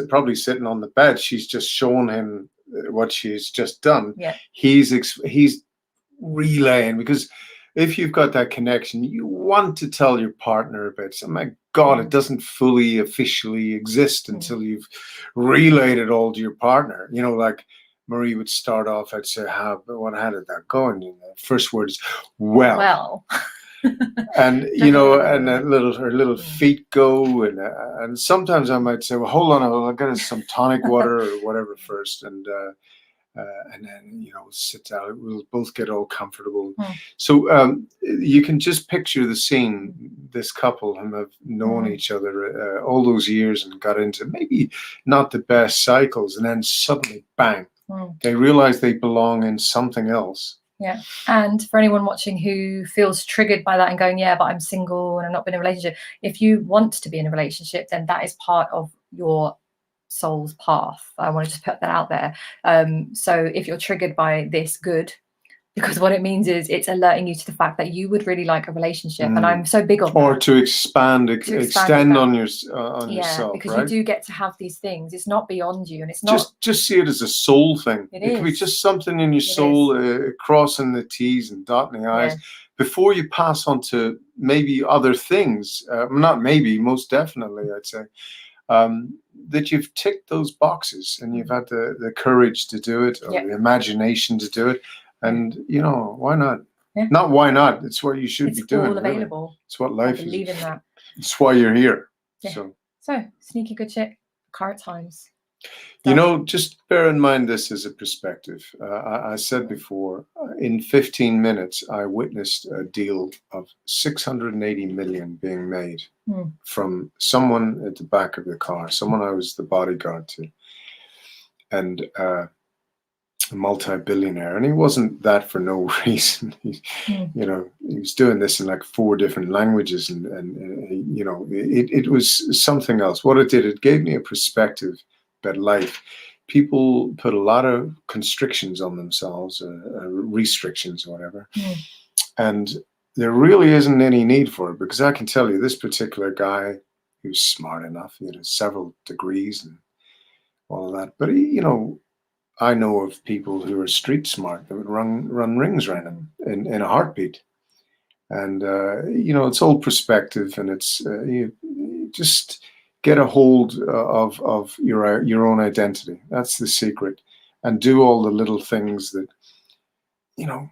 probably sitting on the bed. She's just showing him what she's just done. Yeah. He's relaying, because if you've got that connection, you want to tell your partner about it. My God, it doesn't fully officially exist until you've relayed it all to your partner. You know, like Marie would start off, I'd say, how did that go? And the first word is, well. And you know, and her little feet go, and sometimes I might say, well, hold on, I'll get us some tonic water or whatever first, and then, you know, sit down. We'll both get all comfortable. So you can just picture the scene. This couple who have known each other all those years and got into maybe not the best cycles, and then suddenly, bang, they realize they belong in something else. Yeah. And for anyone watching who feels triggered by that and going, yeah, but I'm single and I've not been in a relationship. If you want to be in a relationship, then that is part of your soul's path. I want to just put that out there. So if you're triggered by this, good, because what it means is it's alerting you to the fact that you would really like a relationship, and I'm so big on or that. to extend on yourself, because right? you do get to have these things. It's not beyond you, and it's not just see it as a soul thing. It could be just something in your soul, crossing the T's and dotting the I's before you pass on to maybe other things. Not maybe, most definitely, I'd say. That you've ticked those boxes and you've had the courage to do it, or the imagination to do it. And, you know, why not? Yeah. Not why not. It's what you should be doing. It's all available. Really. It's what life is. I believe in that. It's why you're here. Yeah. So sneaky good shit, current times. You know, just bear in mind this as a perspective. I said before, in 15 minutes, I witnessed a deal of 680 million being made from someone at the back of the car, someone I was the bodyguard to, and a multi-billionaire. And he wasn't that for no reason. You know, he was doing this in like 4 different languages, and you know, it was something else. What it did, it gave me a perspective about life. People put a lot of constrictions on themselves, restrictions, or whatever, and there really isn't any need for it, because I can tell you this particular guy, he was smart enough, he had several degrees and all of that, but he, you know, I know of people who are street smart that would run rings around him in a heartbeat. And, you know, it's all perspective, and it's you just get a hold of your own identity. That's the secret. And do all the little things that, you know,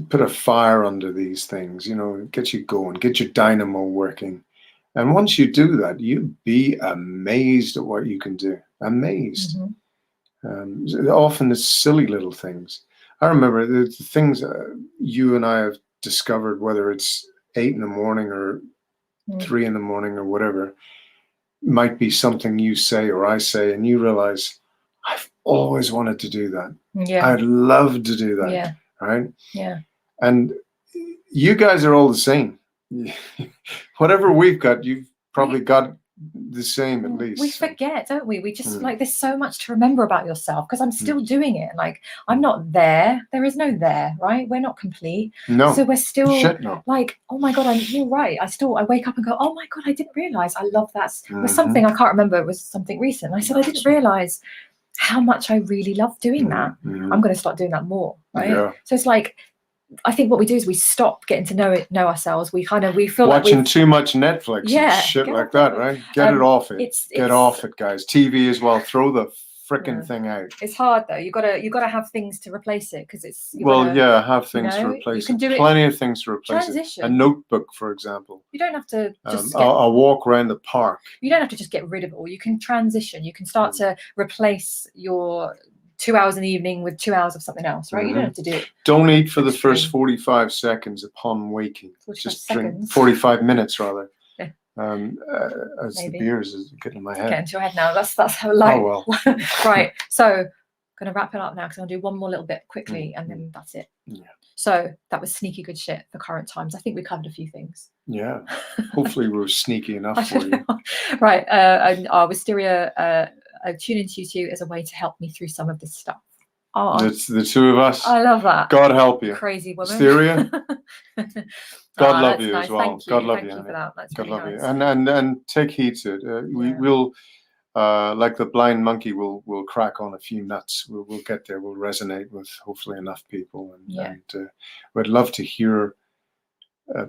put a fire under these things, you know, get you going, get your dynamo working. And once you do that, you'd be amazed at what you can do. Amazed. Often it's silly little things. I remember the things you and I have discovered, whether it's 8 in the morning or 3 in the morning or whatever, might be something you say or I say, and you realize, I've always wanted to do that. Yeah. I'd love to do that. Yeah. Right? Yeah. And you guys are all the same. Whatever we've got, you've probably got the same, at least. We forget, don't we? We just like, there's so much to remember about yourself, because I'm still doing it. Like, I'm not there. There is no there, right? We're not complete. No. So we're still like, oh my God, you're right. I wake up and go, oh my God, I didn't realize I love that. It was something I can't remember. It was something recent. I said, I didn't realize how much I really love doing that. I'm going to start doing that more, right? Yeah. So it's like, I think what we do is we stop getting to know ourselves. We feel watching like too much Netflix and shit like that, right? Get it off it. Get off it, guys. TV as well. Throw the frickin' thing out. It's hard though. You gotta have things to replace it, because it's have things to replace it. Plenty of things to replace it. A notebook, for example. You don't have to just a walk around the park. You don't have to just get rid of it all. You can transition. You can start to replace your 2 hours in the evening with 2 hours of something else, right? You don't have to do it. Don't eat for the first 45 seconds upon waking. Just drink 45 minutes rather. Yeah. As the beers is getting in my head. Get into your head now. That's how light. Oh well. Right. So I'm gonna wrap it up now, because I'll do one more little bit quickly and then that's it. Yeah. So that was sneaky good shit for current times. I think we covered a few things. Yeah. Hopefully we were sneaky enough for you. Right. And our Wisteria tune into you as a way to help me through some of this stuff. Oh, it's the two of us. I love that. God help you. Crazy woman. Hysteria. God love you nice. as well. Thank you. God love Thank you for that. That's God really love nice. you. And take heed to it. We will, like the blind monkey, we'll crack on a few nuts. We'll get there. We'll resonate with hopefully enough people. And we'd love to hear,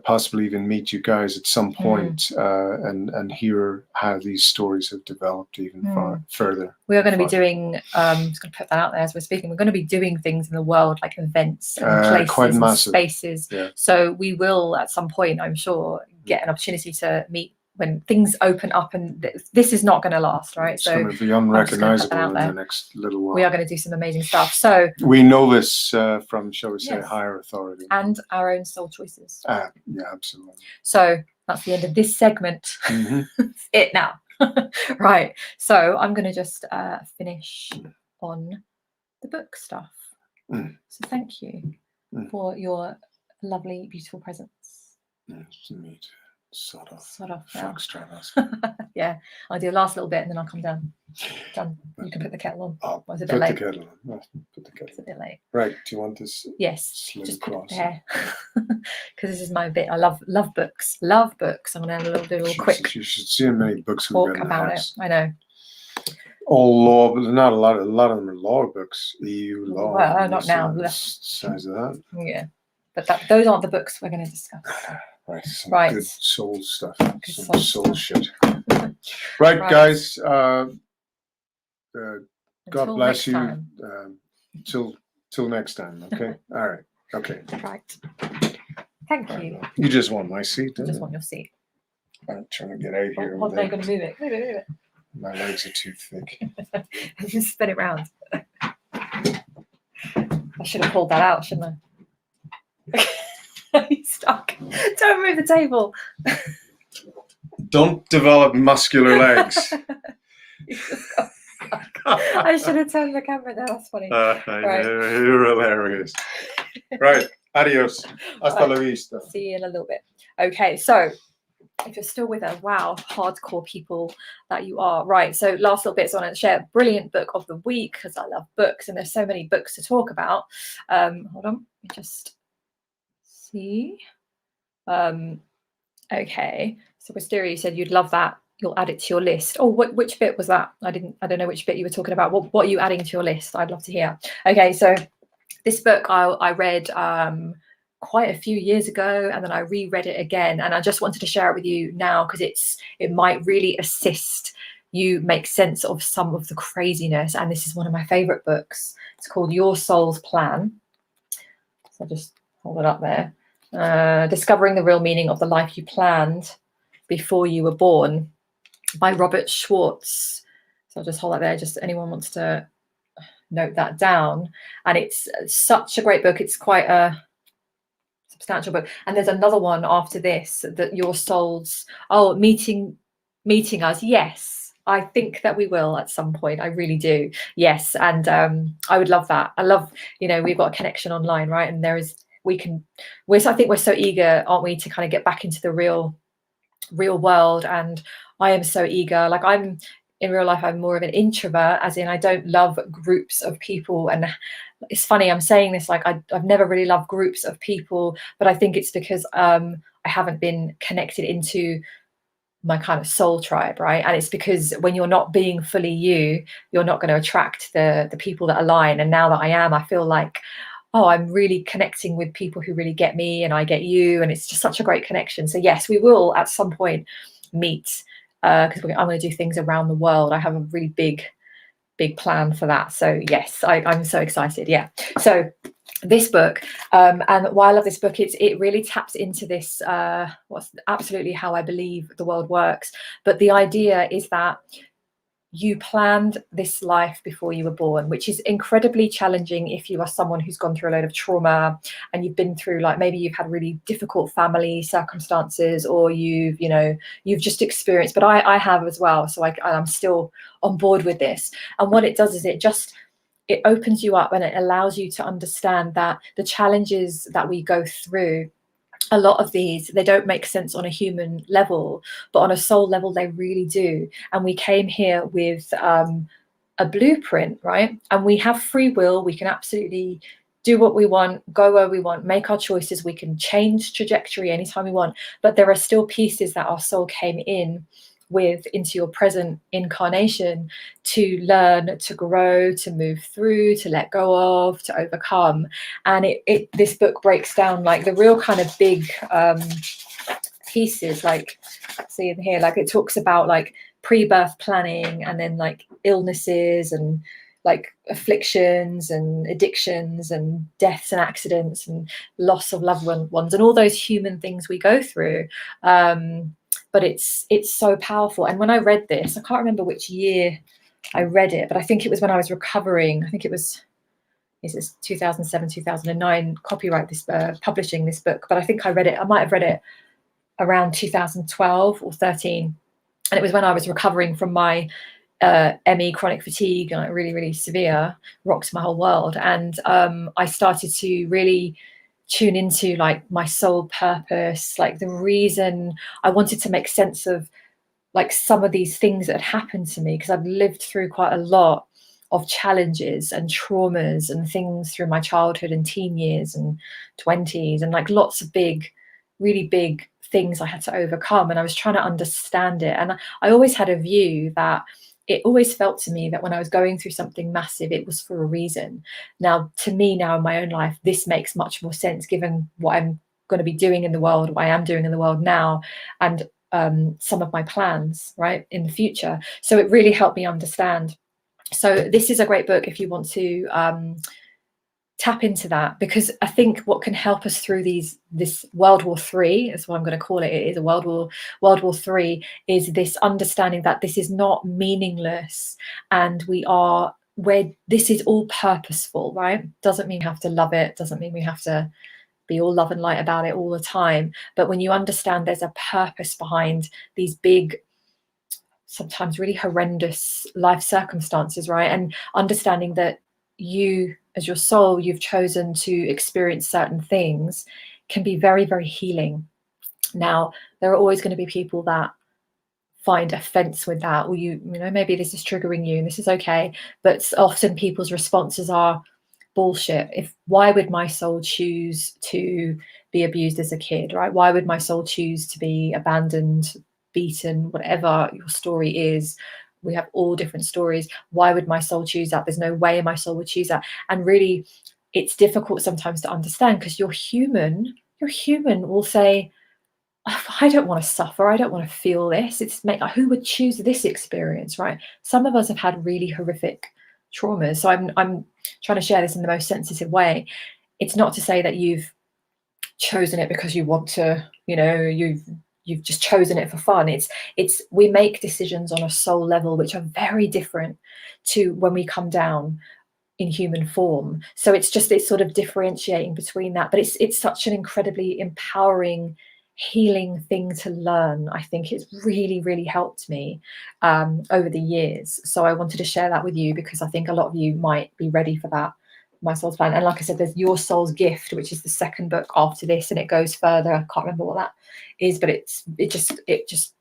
possibly even meet you guys at some point, and hear how these stories have developed even further. We are going to be doing, I'm just going to put that out there as we're speaking, we're going to be doing things in the world, like events and places and spaces. Yeah. So we will at some point, I'm sure, get an opportunity to meet when things open up, and this is not going to last, right? It's going to be unrecognizable in the next little while. We are going to do some amazing stuff. So we know this from, shall we say, higher authority and our own soul choices. Yeah, absolutely. So that's the end of this segment. It's it now. Right. So I'm going to just finish on the book stuff. So thank you for your lovely, beautiful presence. It's me too. Sort of now. Yeah, I'll do the last little bit and then I'll come down. Done. You can put the kettle on. It's a bit late. Put the kettle. It's a bit late. Right. Do you want this? Yes. Just put it there. Because this is my bit. I love books. Love books. I'm going to do a little quick. You should see how many books we've got about it. I know. All law, but not a lot. A lot of them are law books. EU law. Well, not now. Size of that. Yeah, but those aren't the books we're going to discuss. Right, some good soul stuff, some soul shit. Right, guys. God bless you. Till next time. Okay. All right. Okay. Right. Thank you. You just want my seat. I just want your seat. I'm trying to get out here. What are they going to move it? Move it. My legs are too thick. Just spin it round. I should have pulled that out, shouldn't I? He's stuck. Don't move the table. Don't develop muscular legs. I should have turned the camera down. That's funny. Right. You're hilarious. Right. Adios. Hasta la vista. See you in a little bit. Okay. So if you're still with us, wow, hardcore people that you are. Right. So last little bits I want to share. Brilliant book of the week, because I love books and there's so many books to talk about. Hold on. Let me just see. Okay. So Wisteria, you said you'd love that. You'll add it to your list. Oh, which bit was that? I don't know which bit you were talking about. What are you adding to your list? I'd love to hear. Okay. So this book I read quite a few years ago, and then I reread it again, and I just wanted to share it with you now because it might really assist you make sense of some of the craziness. And this is one of my favorite books. It's called Your Soul's Plan. So I'll just hold it up there. Discovering the Real Meaning of the Life You Planned Before You Were Born by Robert Schwartz. So I'll just hold that there. Just anyone wants to note that down. And it's such a great book. It's quite a substantial book. And there's another one after this, that Your Soul's meeting us. Yes, I think that we will at some point. I really do. Yes. And I would love that. I love, we've got a connection online, right? And I think we're so eager, aren't we, to kind of get back into the real world. And I am so eager. Like, I'm in real life, I'm more of an introvert, as in I don't love groups of people. And it's funny, I'm saying this, like I've never really loved groups of people, but I think it's because I haven't been connected into my kind of soul tribe, right? And it's because when you're not being fully you, you're not going to attract the people that align. And now that I am, I feel like, I'm really connecting with people who really get me, and I get you, and it's just such a great connection. So yes, we will at some point meet, because I'm going to do things around the world. I have a really big plan for that. So yes, I'm so excited. Yeah. So this book, and why I love this book, it really taps into this, what's absolutely how I believe the world works. But the idea is that you planned this life before you were born, which is incredibly challenging if you are someone who's gone through a load of trauma, and you've been through, like, maybe you've had really difficult family circumstances, or you've just experienced, but I have as well. So I'm still on board with this. And what it does is it opens you up, and it allows you to understand that the challenges that we go through, a lot of these, they don't make sense on a human level, but on a soul level, they really do. And we came here with a blueprint, right? And we have free will. We can absolutely do what we want, go where we want, make our choices. We can change trajectory anytime we want. But there are still pieces that our soul came in with into your present incarnation to learn, to grow, to move through, to let go of, to overcome. And this book breaks down like the real kind of big pieces, like see in here, like it talks about like pre-birth planning, and then like illnesses and like afflictions and addictions and deaths and accidents and loss of loved ones and all those human things we go through. But it's so powerful. And when I read this, I can't remember which year I read it, but I think it was when I was recovering. I think it was 2007, 2009, copyright this publishing this book. But I think I might have read it around 2012 or 13. And it was when I was recovering from my ME, chronic fatigue, and like really, really severe, rocked my whole world. And I started to really tune into like my soul purpose, like the reason I wanted to make sense of like some of these things that had happened to me, because I've lived through quite a lot of challenges and traumas and things through my childhood and teen years and 20s, and like lots of big, really big things I had to overcome. And I was trying to understand it. And I always had a view that it always felt to me that when I was going through something massive, it was for a reason. Now, to me now in my own life, this makes much more sense given what I'm going to be doing in the world, what I am doing in the world now, and some of my plans, right, in the future. So it really helped me understand. So this is a great book if you want to tap into that, because I think what can help us through this World War III is what I'm going to call it. It is a World War III, is this understanding that this is not meaningless, and where this is all purposeful, right? Doesn't mean we have to love it, doesn't mean we have to be all love and light about it all the time. But when you understand there's a purpose behind these big, sometimes really horrendous life circumstances, right? And understanding that you, as your soul, you've chosen to experience certain things, can be very, very healing. Now, there are always going to be people that find offense with that, or you know, maybe this is triggering you, and this is okay. But often people's responses are bullshit. Why would my soul choose to be abused as a kid, right? Why would my soul choose to be abandoned, beaten, whatever your story is? We have all different stories. Why would my soul choose that? There's no way my soul would choose that. And really, it's difficult sometimes to understand, because your human will say, I don't want to suffer. I don't want to feel this. Who would choose this experience, right? Some of us have had really horrific traumas. So I'm trying to share this in the most sensitive way. It's not to say that you've chosen it because you want to, you know, you've just chosen it for fun. It's we make decisions on a soul level which are very different to when we come down in human form. So it's sort of differentiating between that. But it's such an incredibly empowering, healing thing to learn. I think it's really, really helped me over the years. So I wanted to share that with you, because I think a lot of you might be ready for that. My Soul's Plan. And like I said, there's Your Soul's Gift, which is the second book after this, and it goes further. I can't remember what that is, but it just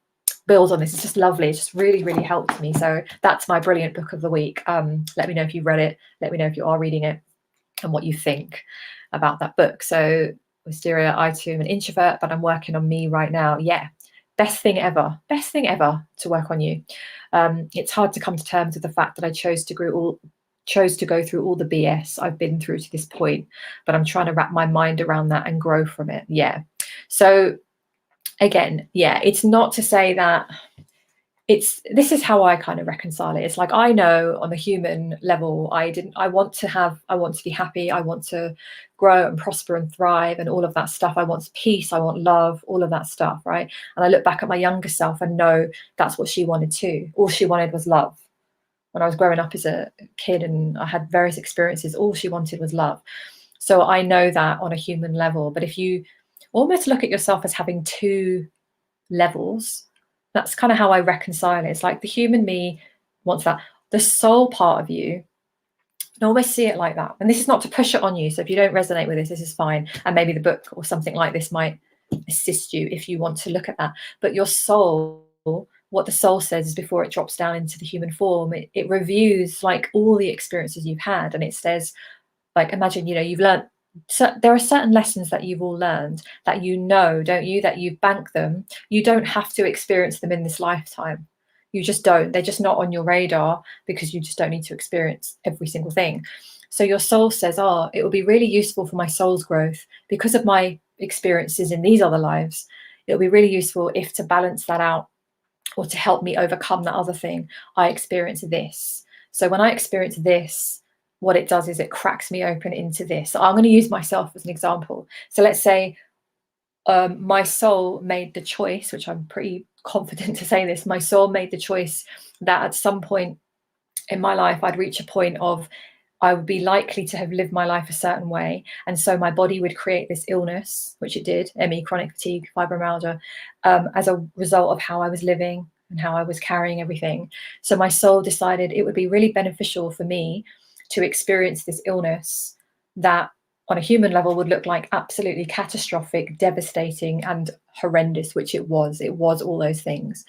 builds on this. It's just lovely. It just really, really helped me. So that's my brilliant book of the week. Let me know if you've read it. Let me know if you are reading it and what you think about that book. So Wisteria, I too am an introvert, but I'm working on me right now. Yeah, best thing ever to work on you. It's hard to come to terms with the fact that I chose to go through all the BS I've been through to this point, but I'm trying to wrap my mind around that and grow from it. Yeah. So again, yeah, it's not to say that this is how I kind of reconcile it. It's like, I know on the human level, I want to be happy. I want to grow and prosper and thrive and all of that stuff. I want peace. I want love, all of that stuff. Right. And I look back at my younger self and know that's what she wanted too. All she wanted was love. When I was growing up as a kid and I had various experiences, all she wanted was love. So I know that on a human level. But if you almost look at yourself as having two levels, that's kind of how I reconcile it. It's like the human me wants that. The soul part of you, and always see it like that. And this is not to push it on you. So if you don't resonate with this is fine. And maybe the book or something like this might assist you if you want to look at that. But your soul what the soul says is, before it drops down into the human form, it reviews like all the experiences you've had, and it says, like, imagine, you've learned, so there are certain lessons that you've all learned that don't you, that you've banked them. You don't have to experience them in this lifetime. You just don't. They're just not on your radar, because you just don't need to experience every single thing. So your soul says, oh, it will be really useful for my soul's growth because of my experiences in these other lives. It'll be really useful if, to balance that out, or to help me overcome that other thing, I experience this. So when I experience this, what it does is it cracks me open into this. So I'm going to use myself as an example. So let's say my soul made the choice, which I'm pretty confident to say this, my soul made the choice that at some point in my life, I'd reach a point of, I would be likely to have lived my life a certain way. And so my body would create this illness, which it did, ME, chronic fatigue, fibromyalgia, as a result of how I was living and how I was carrying everything. So my soul decided it would be really beneficial for me to experience this illness that on a human level would look like absolutely catastrophic, devastating, and horrendous, which it was. It was all those things.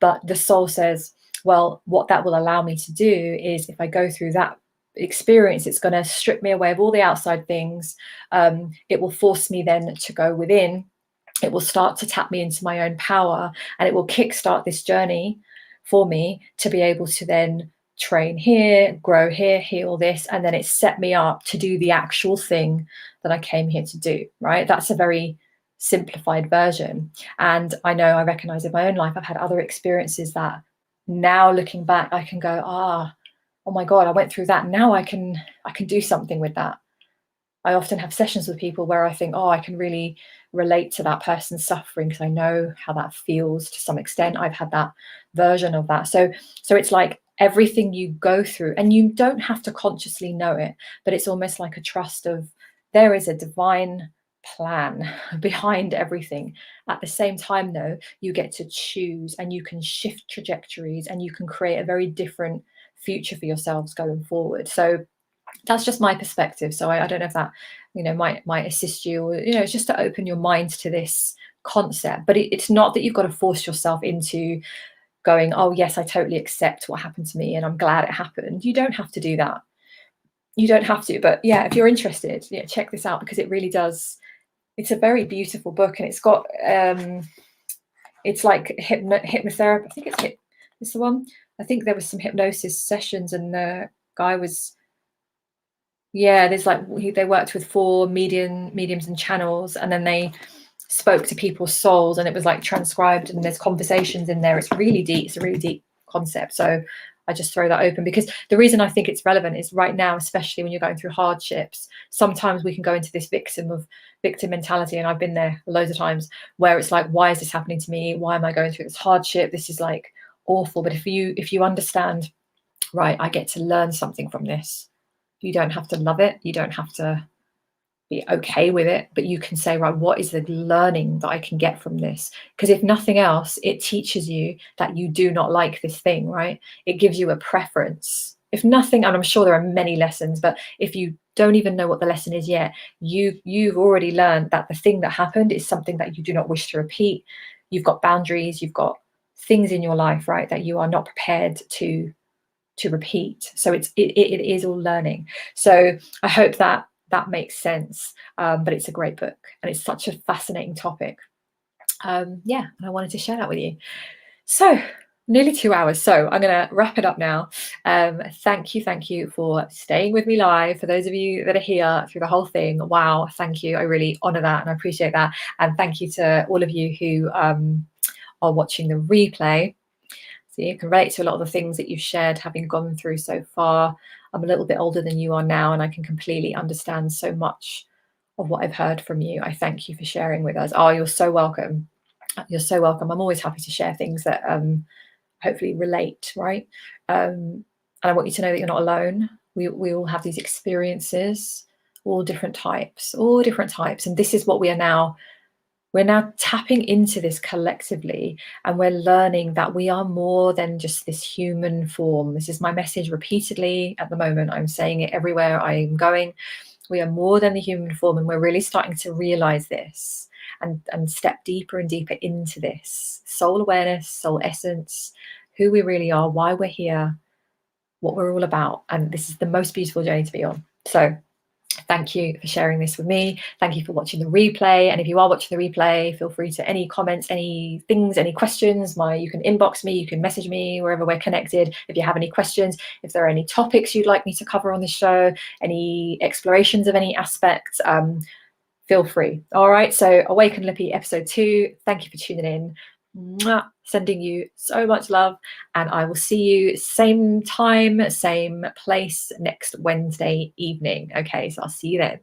But the soul says, well, what that will allow me to do is, if I go through that experience, it's going to strip me away of all the outside things. It will force me then to go within. It will start to tap me into my own power, and it will kickstart this journey for me to be able to then train here, grow here, heal this, and then it set me up to do the actual thing that I came here to do, right? That's a very simplified version. And I know, I recognize in my own life, I've had other experiences that now looking back, I can go, oh my God, I went through that. Now I can do something with that. I often have sessions with people where I think, I can really relate to that person's suffering, because I know how that feels to some extent. I've had that version of that. So it's like everything you go through, and you don't have to consciously know it, but it's almost like a trust of, there is a divine plan behind everything. At the same time, though, you get to choose, and you can shift trajectories, and you can create a very different future for yourselves going forward. So that's just my perspective. So I don't know if that might assist you, or it's just to open your mind to this concept. But it's not that you've got to force yourself into going, oh yes, I totally accept what happened to me and I'm glad it happened. You don't have to do that. You don't have to. But yeah, if you're interested, check this out, because it really does. It's a very beautiful book, and it's got it's like hypnotherapy. I think it's the one. I think there was some hypnosis sessions, and the guy was, there's like, they worked with 4 mediums and channels, and then they spoke to people's souls, and it was like transcribed, and there's conversations in there. It's really deep. It's a really deep concept. So I just throw that open, because the reason I think it's relevant is right now, especially when you're going through hardships, sometimes we can go into this victim mentality. And I've been there loads of times, where it's like, why is this happening to me? Why am I going through this hardship? This is like awful. But if you understand, right, I get to learn something from this. You don't have to love it. You don't have to be okay with it, but you can say, right, what is the learning that I can get from this? Because if nothing else, it teaches you that you do not like this thing, right? It gives you a preference. If nothing, and I'm sure there are many lessons, but if you don't even know what the lesson is yet, you've already learned that the thing that happened is something that you do not wish to repeat. You've got boundaries, you've got things in your life, right, that you are not prepared to repeat. So it is all learning. So I hope that makes sense. But it's a great book, and it's such a fascinating topic. And I wanted to share that with you. So nearly 2 hours. So I'm going to wrap it up now. Thank you for staying with me live. For those of you that are here through the whole thing, wow, thank you. I really honor that, and I appreciate that. And thank you to all of you who are watching the replay. So you can relate to a lot of the things that you've shared, having gone through so far. I'm a little bit older than you are now, and I can completely understand so much of what I've heard from you. I thank you for sharing with us. Oh, you're so welcome. You're so welcome. I'm always happy to share things that hopefully relate, right? And I want you to know that you're not alone. We all have these experiences, all different types. And this is what we're now tapping into this collectively, and we're learning that we are more than just this human form. This is my message repeatedly at the moment. I'm saying it everywhere I'm going. We are more than the human form, and we're really starting to realize this and step deeper and deeper into this soul awareness, soul essence, who we really are, why we're here, what we're all about. And this is the most beautiful journey to be on. So thank you for sharing this with me. Thank you for watching the replay. And if you are watching the replay, feel free to any comments, any things, any questions. You can inbox me, you can message me wherever we're connected. If you have any questions, if there are any topics you'd like me to cover on the show, any explorations of any aspects, feel free. All right. So Awake Lippy episode 2. Thank you for tuning in. Mwah. Sending you so much love, and I will see you same time, same place next Wednesday evening. Okay, so I'll see you then.